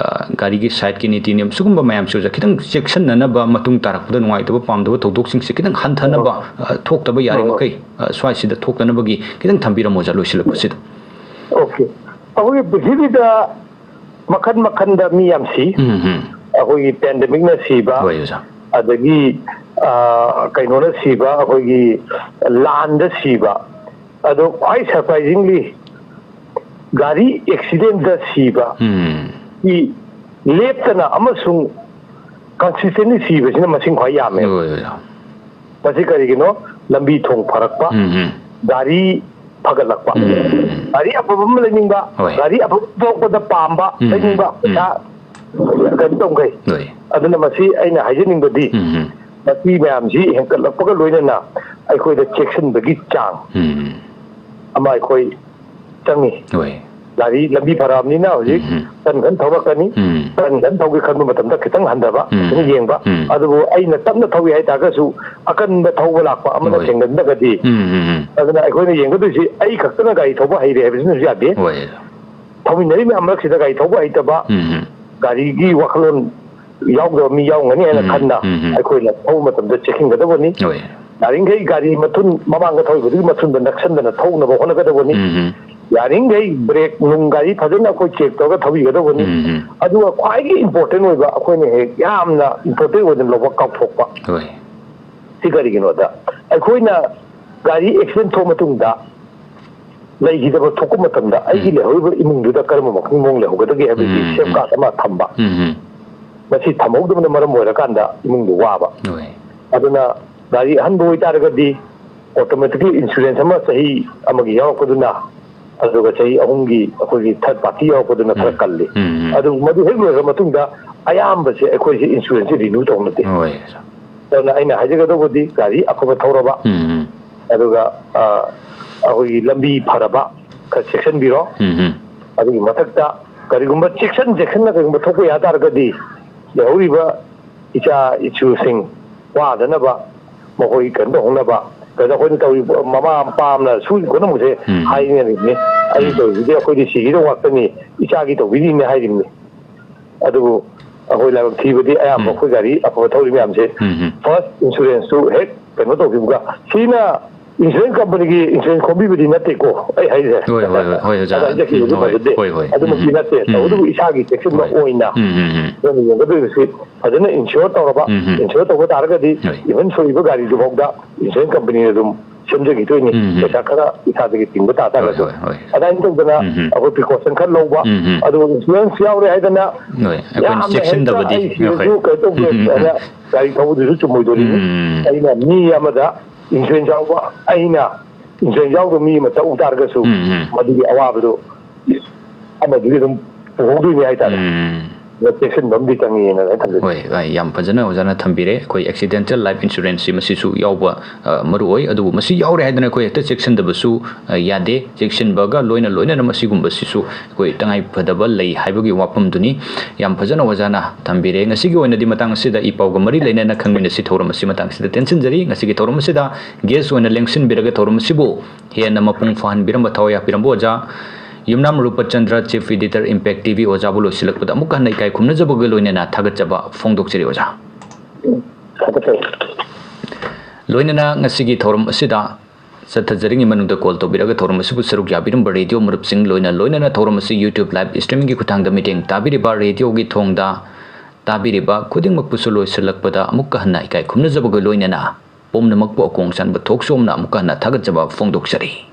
ꯒꯥꯔꯤꯒꯤ ꯁꯥꯏꯠꯀꯤ ꯅꯤꯇꯤ ꯅꯤꯌꯝ ꯁꯤꯒꯨꯝꯕ ꯃꯌꯥꯝꯁꯤ ꯑꯣꯖꯥ ꯈꯤꯇꯪ ꯆꯦꯛꯁꯤꯟꯅꯅꯕ ꯃꯇꯨꯡ ꯇꯥꯔꯛꯄꯗ ꯅꯨꯡꯉꯥꯏꯇꯕ ꯄꯥꯝꯗꯕ ꯊꯧꯗꯣꯛꯁꯤꯡꯁꯤ ꯈꯤꯇꯪ ꯍꯟꯊꯅꯕ ꯊꯣꯛꯇꯕ ꯌꯥꯔꯤꯃꯈꯩ ꯁ꯭ꯋꯥꯏꯁꯤꯗ ꯊꯣꯛꯇꯅꯕꯒꯤ ꯈꯤꯇꯪ ꯊꯝꯕꯤꯔꯝꯃꯣ ꯑꯣꯖꯥ ꯂꯣꯏꯁꯤꯜꯂꯛꯄꯁꯤꯗ ꯑꯣꯀꯦ ꯑꯩꯈꯣꯏꯒꯤ ꯄ꯭ꯔꯤꯊꯤꯕꯤꯗ ꯃꯈꯟ ꯃꯤ ꯌꯥꯝ ꯁꯤ ꯑꯩꯈꯣꯏꯒꯤ ꯄꯦꯟꯗꯦꯃꯤꯛꯅ ꯁꯤꯕ ꯑꯗꯒꯤ ꯀꯩꯅꯣꯅ ꯁꯤꯕ ꯑꯩꯈꯣꯏꯒꯤ ꯂꯥꯟꯗ ꯁꯤꯕ ꯑꯗꯣ ꯈ꯭ꯋꯥꯏ ꯁꯔꯄ꯭राꯏꯖꯤꯡꯂꯤ ꯒꯥꯔꯤ ꯑꯦꯛꯁꯤꯗꯦꯟꯗ ꯁꯤꯕ 이 ꯂꯦꯞꯇꯅ ꯑꯃꯁꯨꯡ ꯀꯟꯁꯤꯁꯇꯦꯟꯂꯤ ꯁꯤꯕꯁꯤꯅ ꯃꯁꯤꯡ ꯈ꯭ꯋꯥꯏ ꯌꯥꯝꯃꯦ ꯃꯁꯤ ꯀꯔꯤꯒꯤꯅꯣ ꯂꯝꯕꯤ ꯊꯣꯡ ꯐꯔꯛꯄ ꯒꯥꯔꯤ ꯐꯒꯠꯂꯛꯄ ꯒꯥꯔꯤ ꯑꯐꯕ ꯑꯃ ꯂꯩꯅꯤꯡꯕ ꯒꯥꯔꯤ ꯑꯐꯕ ꯊꯣꯛꯄꯗ ꯄꯥꯝꯕ ꯂꯩꯅꯤꯡꯕ ꯄꯩꯁꯥ ꯀꯩꯅꯣ ꯇꯧꯈꯩ ꯑꯗꯨꯅ ꯃꯁꯤ ꯑꯩꯅ ꯍꯥꯏꯖꯅꯤꯡꯕꯗꯤ ꯃꯁꯤ ꯃꯌꯥꯝꯁꯤ ꯍꯦꯟꯀꯠꯂꯛꯄꯒ ꯂꯣꯏꯅꯅ ꯑꯩꯈꯣꯏꯗ ꯆꯦꯛꯁꯤꯟꯕꯒꯤ ꯆꯥꯡ ꯑꯃ ꯑꯩꯈꯣꯏ ꯆꯪꯉꯤ ꯒꯥꯔꯤ ꯂꯝꯕꯤ ꯐꯔꯛꯑꯕꯅꯤꯅ ꯍꯧꯖꯤꯛ ꯇꯟ ꯊꯧꯔꯛꯀꯅꯤ ꯇꯟ ꯊꯧꯒꯦ ꯈꯟꯕ ꯃꯇꯝꯗ ꯈꯤꯇꯪ ꯍꯟꯊꯕ ꯈꯤꯇꯪ ꯌꯦꯡꯕ ꯑꯗꯨꯕꯨ ꯑꯩꯅ ꯇꯞꯅ ꯊꯧꯏ ꯍꯥꯏꯇꯥꯔꯒꯁꯨ ꯑꯀꯟꯕ ꯊꯧꯕ ꯂꯥꯛꯄ ꯑꯃꯅ ꯊꯦꯡꯅꯗ꯭ꯔꯒꯗꯤ ꯑꯗꯨꯅ ꯑꯩꯈꯣꯏꯅ ꯌꯦꯡꯒꯗꯣꯏꯁꯤ ꯑꯩ ꯈꯛꯇꯅ ꯒꯥꯔꯤ ꯊꯧꯕ ꯍꯩꯔꯦ ꯍꯥꯏꯕꯁꯤꯅꯁꯨ ꯌꯥꯗꯦ ꯊꯧꯃꯤꯟꯅꯔꯤ ꯃꯌꯥꯝ ꯃꯔꯛꯁꯤꯗ ꯒꯥꯔꯤ ꯊꯧꯕ ꯍꯩꯇꯕ ꯒꯥꯔꯤꯒꯤ ꯋꯥꯈꯜꯂꯣꯟ ꯌꯥꯎꯗꯕ ꯃꯤ ꯌꯥꯎꯒꯅꯤ ꯍꯥꯏꯅ ꯈꯟꯅ ꯑꯩꯈꯣꯏꯅ ꯊꯧꯕ ꯃꯇꯝꯗ ꯆꯦꯛꯁꯤꯟꯒꯗꯕꯅꯤ ꯌꯥꯔꯤꯈꯩ ꯒꯥꯔꯤ ꯃꯃꯥꯡꯗ ꯊꯧꯔꯤꯕꯗꯨꯒꯤ ꯃꯊꯨꯟꯗ ꯅꯛꯁꯟꯗꯅ ꯊꯧꯅꯕ ꯍꯣꯠꯅꯒꯗꯕꯅꯤ ꯌꯥꯔꯤꯈꯩ ꯕ꯭ꯔꯦꯛ ꯅꯨꯡ ꯒꯥꯔꯤ ꯐꯖꯅ ꯑꯩꯈꯣꯏ ꯆꯦꯛ ꯇꯧꯔꯒ ꯊꯧꯕꯤꯒꯗꯕꯅꯤ ꯑꯗꯨꯒ ꯈ꯭ꯋꯥꯏꯗꯒꯤ ꯏꯝꯄꯣꯔꯇꯦꯟ ꯑꯣꯏꯕ ꯑꯩꯈꯣꯏꯅ ꯍꯦꯛ ꯌꯥꯝꯅ ꯏꯝꯄꯣꯔꯇꯦꯟ ꯑꯣꯏꯅ ꯂꯧꯕ ꯀꯥꯎꯊꯣꯛꯄ ꯁꯤ ꯀꯔꯤꯒꯤꯅꯣꯗ ꯑꯩꯈꯣꯏꯅ ꯒꯥꯔꯤ ꯑꯦꯛꯁꯤꯗꯦꯟ ꯊꯣꯛ ꯃꯇꯨꯡꯗ ꯂꯩꯈꯤꯗꯕ ꯊꯣꯛꯄ ꯃꯇꯝꯗ ꯑꯩꯒꯤ ꯂꯩꯍꯧꯔꯤꯕ ꯏꯃꯨꯡꯗꯨꯗ ꯀꯔꯝꯕ ꯃꯈꯜꯒꯤ ꯃꯑꯣꯡ ꯂꯩꯍꯧꯒꯗꯒꯦ ꯍꯥꯏꯕꯒꯤ ꯁꯦꯐꯒꯥꯔꯗ ꯑꯃ ꯊꯝꯕ ꯃꯁꯤ ꯊꯝꯍꯧꯗꯕꯅ ꯃꯔꯝ ꯑꯣꯏꯔꯀꯥꯟꯗ ꯏꯃꯨꯡꯗꯨ ꯋꯥꯕ ꯑꯗꯨꯅ ꯒꯥꯔꯤ ꯑꯍꯟꯕ ꯑꯣꯏꯇꯥꯔꯒꯗꯤ ꯑꯣꯇꯣꯃꯦꯇꯤꯀꯂꯤ ꯏꯟꯁꯨꯔꯦꯟꯁ ꯑꯃ ꯆꯍꯤ ꯑꯃꯒꯤ ꯌꯥꯎꯔꯛꯄꯗꯨꯅ ꯑꯗꯨꯒ ꯆꯍꯤ 3ꯒꯤ ꯑꯩꯈꯣꯏꯒꯤ ꯊꯔꯗ ꯄꯥꯔꯇꯤ ꯌꯥꯎꯔꯛꯄꯗꯨꯅ ꯈꯔ ꯀꯜꯂꯤ ꯑꯗꯨ ꯃꯗꯨ ꯍꯦꯛ ꯂꯣꯏꯔꯕ ꯃꯇꯨꯡꯗ ꯑꯌꯥꯝꯕꯁꯦ ꯑꯩꯈꯣꯏꯁꯦ ꯏꯟꯁꯨꯔꯦꯟꯁꯁꯦ ꯔꯤꯅ꯭ꯌꯨ ꯇꯧꯅꯗꯦ ꯑꯗꯨꯅ ꯑꯩꯅ ꯍꯥꯏꯖꯒꯗꯧꯕꯗꯤ ꯒꯥꯔꯤ ꯑꯐꯕ ꯊꯧꯔꯕ ꯑꯗꯨꯒ ꯑꯩꯈꯣꯏꯒꯤ ꯂꯝꯕꯤ ꯐꯔꯕ ꯈꯔ ꯆꯦꯛꯁꯤꯟꯕꯤꯔꯣ ꯑꯗꯨꯒꯤ ꯃꯊꯛꯇ ꯀꯔꯤꯒꯨꯝꯕ ꯆꯦꯛꯁꯤꯟꯅ ꯀꯔꯤꯒꯨꯝꯕ ꯊꯣꯛꯄ ꯌꯥ ꯇꯥꯔꯒꯗꯤ ꯂꯩꯍꯧꯔꯤꯕ ꯏꯆꯥ ꯏꯁꯨꯁꯤꯡ ꯋꯥꯗꯅꯕ ꯃꯈꯣꯏ ꯀꯩꯅꯣ ꯇꯧꯍꯧꯅꯕ 그래서 ꯑꯩꯈꯣꯏꯅ ꯇꯧꯔꯤꯕ ꯃꯃꯥ ꯃꯄꯥ ꯑꯃꯅ ꯁꯨꯔꯤ ꯄꯨꯝꯅꯃꯛꯁꯦ ꯍꯥꯏꯅꯔꯤꯕꯅꯤ ꯑꯩ ꯇꯧꯔꯤꯁꯤꯗꯤ ꯑꯩꯈꯣꯏꯗꯤ ꯁꯤꯒꯤꯗꯧ ꯉꯥꯛꯇꯅꯤ ꯏꯆꯥꯒꯤ ꯇꯧꯕꯤꯔꯤꯅꯤ ꯍꯥꯏꯔꯤꯕꯅꯤ ꯑꯗꯨꯕꯨ ꯑꯩꯈꯣꯏ ꯂꯥꯏꯕꯛ ꯊꯤꯕꯗꯤ ꯑꯌꯥꯝꯕ ꯑꯩꯈꯣꯏ ꯒꯥꯔꯤ ꯑꯐꯕ ꯊꯧꯔꯤ ꯃꯌꯥꯝꯁꯦ ꯐꯥꯔꯁ ꯏꯟꯁꯨꯔꯦꯟꯁꯇꯨ ꯍꯦꯛ ꯀꯩꯅꯣ ꯇꯧꯈꯤꯕꯒ ꯁꯤꯅ 인수인 컴퍼니기 인수인 콤비비디 나태고 아이 하이제 호이 자 ꯑꯗꯨꯃꯛꯇꯤ ꯅꯠꯇꯦ ꯇꯧꯕꯇꯕꯨ ꯏꯁꯥꯒꯤ ꯆꯦꯛꯁꯤꯟꯕ ꯑꯣꯏꯅ ꯑꯩꯈꯣꯏꯅ ꯌꯦꯡꯒꯗꯣꯏꯕꯁꯤ ꯐꯖꯅ ꯏꯟꯁꯨꯔ ꯇꯧꯔꯕ ꯏꯟꯁꯨꯔ ꯇꯧꯕ ꯇꯥꯔꯒꯗꯤ ꯏꯚꯟ ꯁꯣꯏꯕ ꯒꯥꯔꯤꯗꯨꯐꯥꯎꯗ ꯏꯟꯁꯨꯔꯦꯟꯁ ꯀꯝꯄꯅꯤꯅ ꯑꯗꯨꯝ ꯁꯦꯝꯖꯈꯤꯗꯣꯏꯅꯤ ꯄꯩꯁꯥ ꯈꯔ ꯏꯁꯥꯗꯒꯤ ꯇꯤꯡꯕ ꯇꯥꯔꯒꯁꯨ ꯑꯗꯨꯃꯥꯏꯅ ꯇꯧꯗꯅ ꯑꯩꯈꯣꯏ ꯄ꯭ꯔꯤꯀꯣꯁꯟ ꯈꯔ ꯂꯧꯕ ꯑꯗꯨꯒ ꯏꯟꯁꯨꯔꯦꯟꯁ ꯌꯥꯎꯔꯦ ꯍꯥꯏꯗꯅ ꯌꯥꯝꯅ ꯍꯦꯛꯇ ꯑꯩ ꯁꯤꯔꯁꯨ ꯀꯩꯅꯣ ꯇꯧꯒꯦ ꯍꯥꯏꯅ ꯒꯥꯔꯤ ꯊꯧꯕꯗꯨꯁꯨ ꯆꯨꯝꯃꯣꯏꯗꯣꯔꯤꯅꯤ ꯑꯩꯅ ꯃꯤ ꯑꯃꯗ ꯏꯟꯁꯨꯔꯦꯟꯁ ꯌꯥꯎꯕ ꯑꯩꯅ 인생 야우도 미 맞다 우다르가수 마디기 아와브도 아마디기 좀 보호도니 하이다네 넥션 넘비 땅이나 하던데 ꯍꯣꯏ ꯌꯥꯝ ꯐꯖꯅ ꯑꯣꯖꯥꯅ ꯊꯝꯕꯤꯔꯦ ꯑꯩꯈꯣꯏ ꯑꯦꯛꯁꯤꯗꯦꯟꯇꯦꯜ ꯂꯥꯏꯐ ꯏꯟꯁꯨꯔꯦꯟꯁ ꯃꯁꯤꯁꯨ ꯌꯥꯎꯕ ꯃꯔꯨꯑꯣꯏ ꯑꯗꯨꯕꯨ ꯃꯁꯤ ꯌꯥꯎꯔꯦ ꯍꯥꯏꯗꯅ ꯑꯩꯈꯣꯏ ꯍꯦꯛꯇ ꯆꯦꯛꯁꯤꯟꯗꯕꯁꯨ ꯌꯥꯗꯦ ꯆꯦꯛꯁꯤꯟꯕꯒ ꯂꯣꯏꯅꯅ ꯃꯁꯤꯒꯨꯝꯕꯁꯤꯁꯨ ꯑꯩꯈꯣꯏ ꯇꯉꯥꯏ ꯐꯗꯕ ꯂꯩ ꯍꯥꯏꯕꯒꯤ ꯋꯥꯐꯝꯗꯨꯅꯤ ꯌꯥꯝ ꯐꯖꯅ ꯑꯣꯖꯥꯅ ꯊꯝꯕꯤꯔꯦ ꯉꯁꯤꯒꯤ ꯑꯣꯏꯅꯗꯤ ꯃꯇꯥꯡ ꯑꯁꯤꯗ ꯏ ꯄꯥꯎꯒ ꯃꯔꯤ ꯂꯩꯅꯅ ꯈꯪꯃꯤꯟꯅꯁꯤ ꯊꯧꯔꯝ ꯑꯁꯤ ꯃꯇꯥꯡ ꯑꯁꯤꯗ ꯇꯦꯟꯁꯤꯟꯖꯔꯤ ꯉꯁꯤꯒꯤ ꯊꯧꯔꯝ ꯑꯁꯤꯗ ꯒꯦꯁ ꯑꯣꯏꯅ ꯂꯦꯡꯁꯤꯟꯕꯤꯔꯒ ꯊꯧꯔꯝ ꯑꯁꯤꯕꯨ ꯍꯦꯟꯅ ꯃꯄꯨꯡ ꯐꯥꯍꯟꯕꯤꯔꯝꯕ ꯊꯋꯥꯏ ꯌꯥꯕꯤꯔꯝꯕ ꯑꯣꯖꯥ ꯌꯨꯝꯅꯥꯝ ꯔꯨꯄꯆꯟꯗ꯭ꯔ ꯆꯤꯐ ꯏꯗꯤꯇꯔ ꯏꯝꯄꯦꯛ ꯇꯤꯚꯤ ꯑꯣꯖꯥꯕꯨ ꯂꯣꯏꯁꯤꯜꯂꯛꯄꯗ ꯑꯃꯨꯛ ꯍꯟꯅ ꯏꯀꯥꯏ ꯈꯨꯝꯅꯖꯕꯒ ꯂꯣꯏꯅꯅ ꯊꯥꯒꯠꯆꯕ ꯐꯣꯡꯗꯣꯛꯆꯔꯤ ꯑꯣꯖꯥ ꯂꯣꯏꯅꯅ ꯉꯁꯤꯒꯤ ꯊꯧꯔꯝ ꯑꯁꯤꯗ ꯆꯠꯊꯖꯔꯤꯉꯩ ꯃꯅꯨꯡꯗ ꯀꯣꯜ ꯇꯧꯕꯤꯔꯒ ꯊꯧꯔꯝ ꯑꯁꯤꯕꯨ ꯁꯔꯨꯛ ꯌꯥꯕꯤꯔꯝꯕ ꯔꯦꯗꯤꯑꯣ ꯃꯔꯨꯞꯁꯤꯡ ꯂꯣꯏꯅꯅ ꯊꯧꯔꯝ ꯑꯁꯤ ꯌꯨꯇ꯭ꯌꯨꯕ ꯂꯥꯏꯚ ꯁ꯭ꯇ꯭ꯔꯤꯃꯤꯡꯒꯤ ꯈꯨꯠꯊꯥꯡꯗ ꯃꯤꯠꯌꯦꯡ ꯇꯥꯕꯤꯔꯤꯕ ꯔꯦꯗꯤꯑꯣꯒꯤ ꯊꯣꯡꯗ ꯇꯥꯕꯤꯔꯤꯕ ꯈꯨꯗꯤꯡꯃꯛꯄꯨꯁꯨ ꯂꯣꯏꯁꯤꯜꯂꯛꯄꯗ ꯑꯃꯨꯛꯀ ꯍꯟꯅ ꯏꯀꯥꯏ ꯈꯨꯝꯅꯖꯕꯒ ꯂꯣꯏꯅꯅ ꯄꯨꯝꯅꯃꯛꯄꯨ ꯑꯀꯣꯡ ꯆꯟꯕ ꯊꯣꯛ ꯁꯣꯝꯅ ꯑꯃꯨꯛꯀ ꯍꯟꯅ ꯊꯥꯒꯠꯆꯕ ꯐꯣꯡꯗꯣꯛꯆꯔꯤ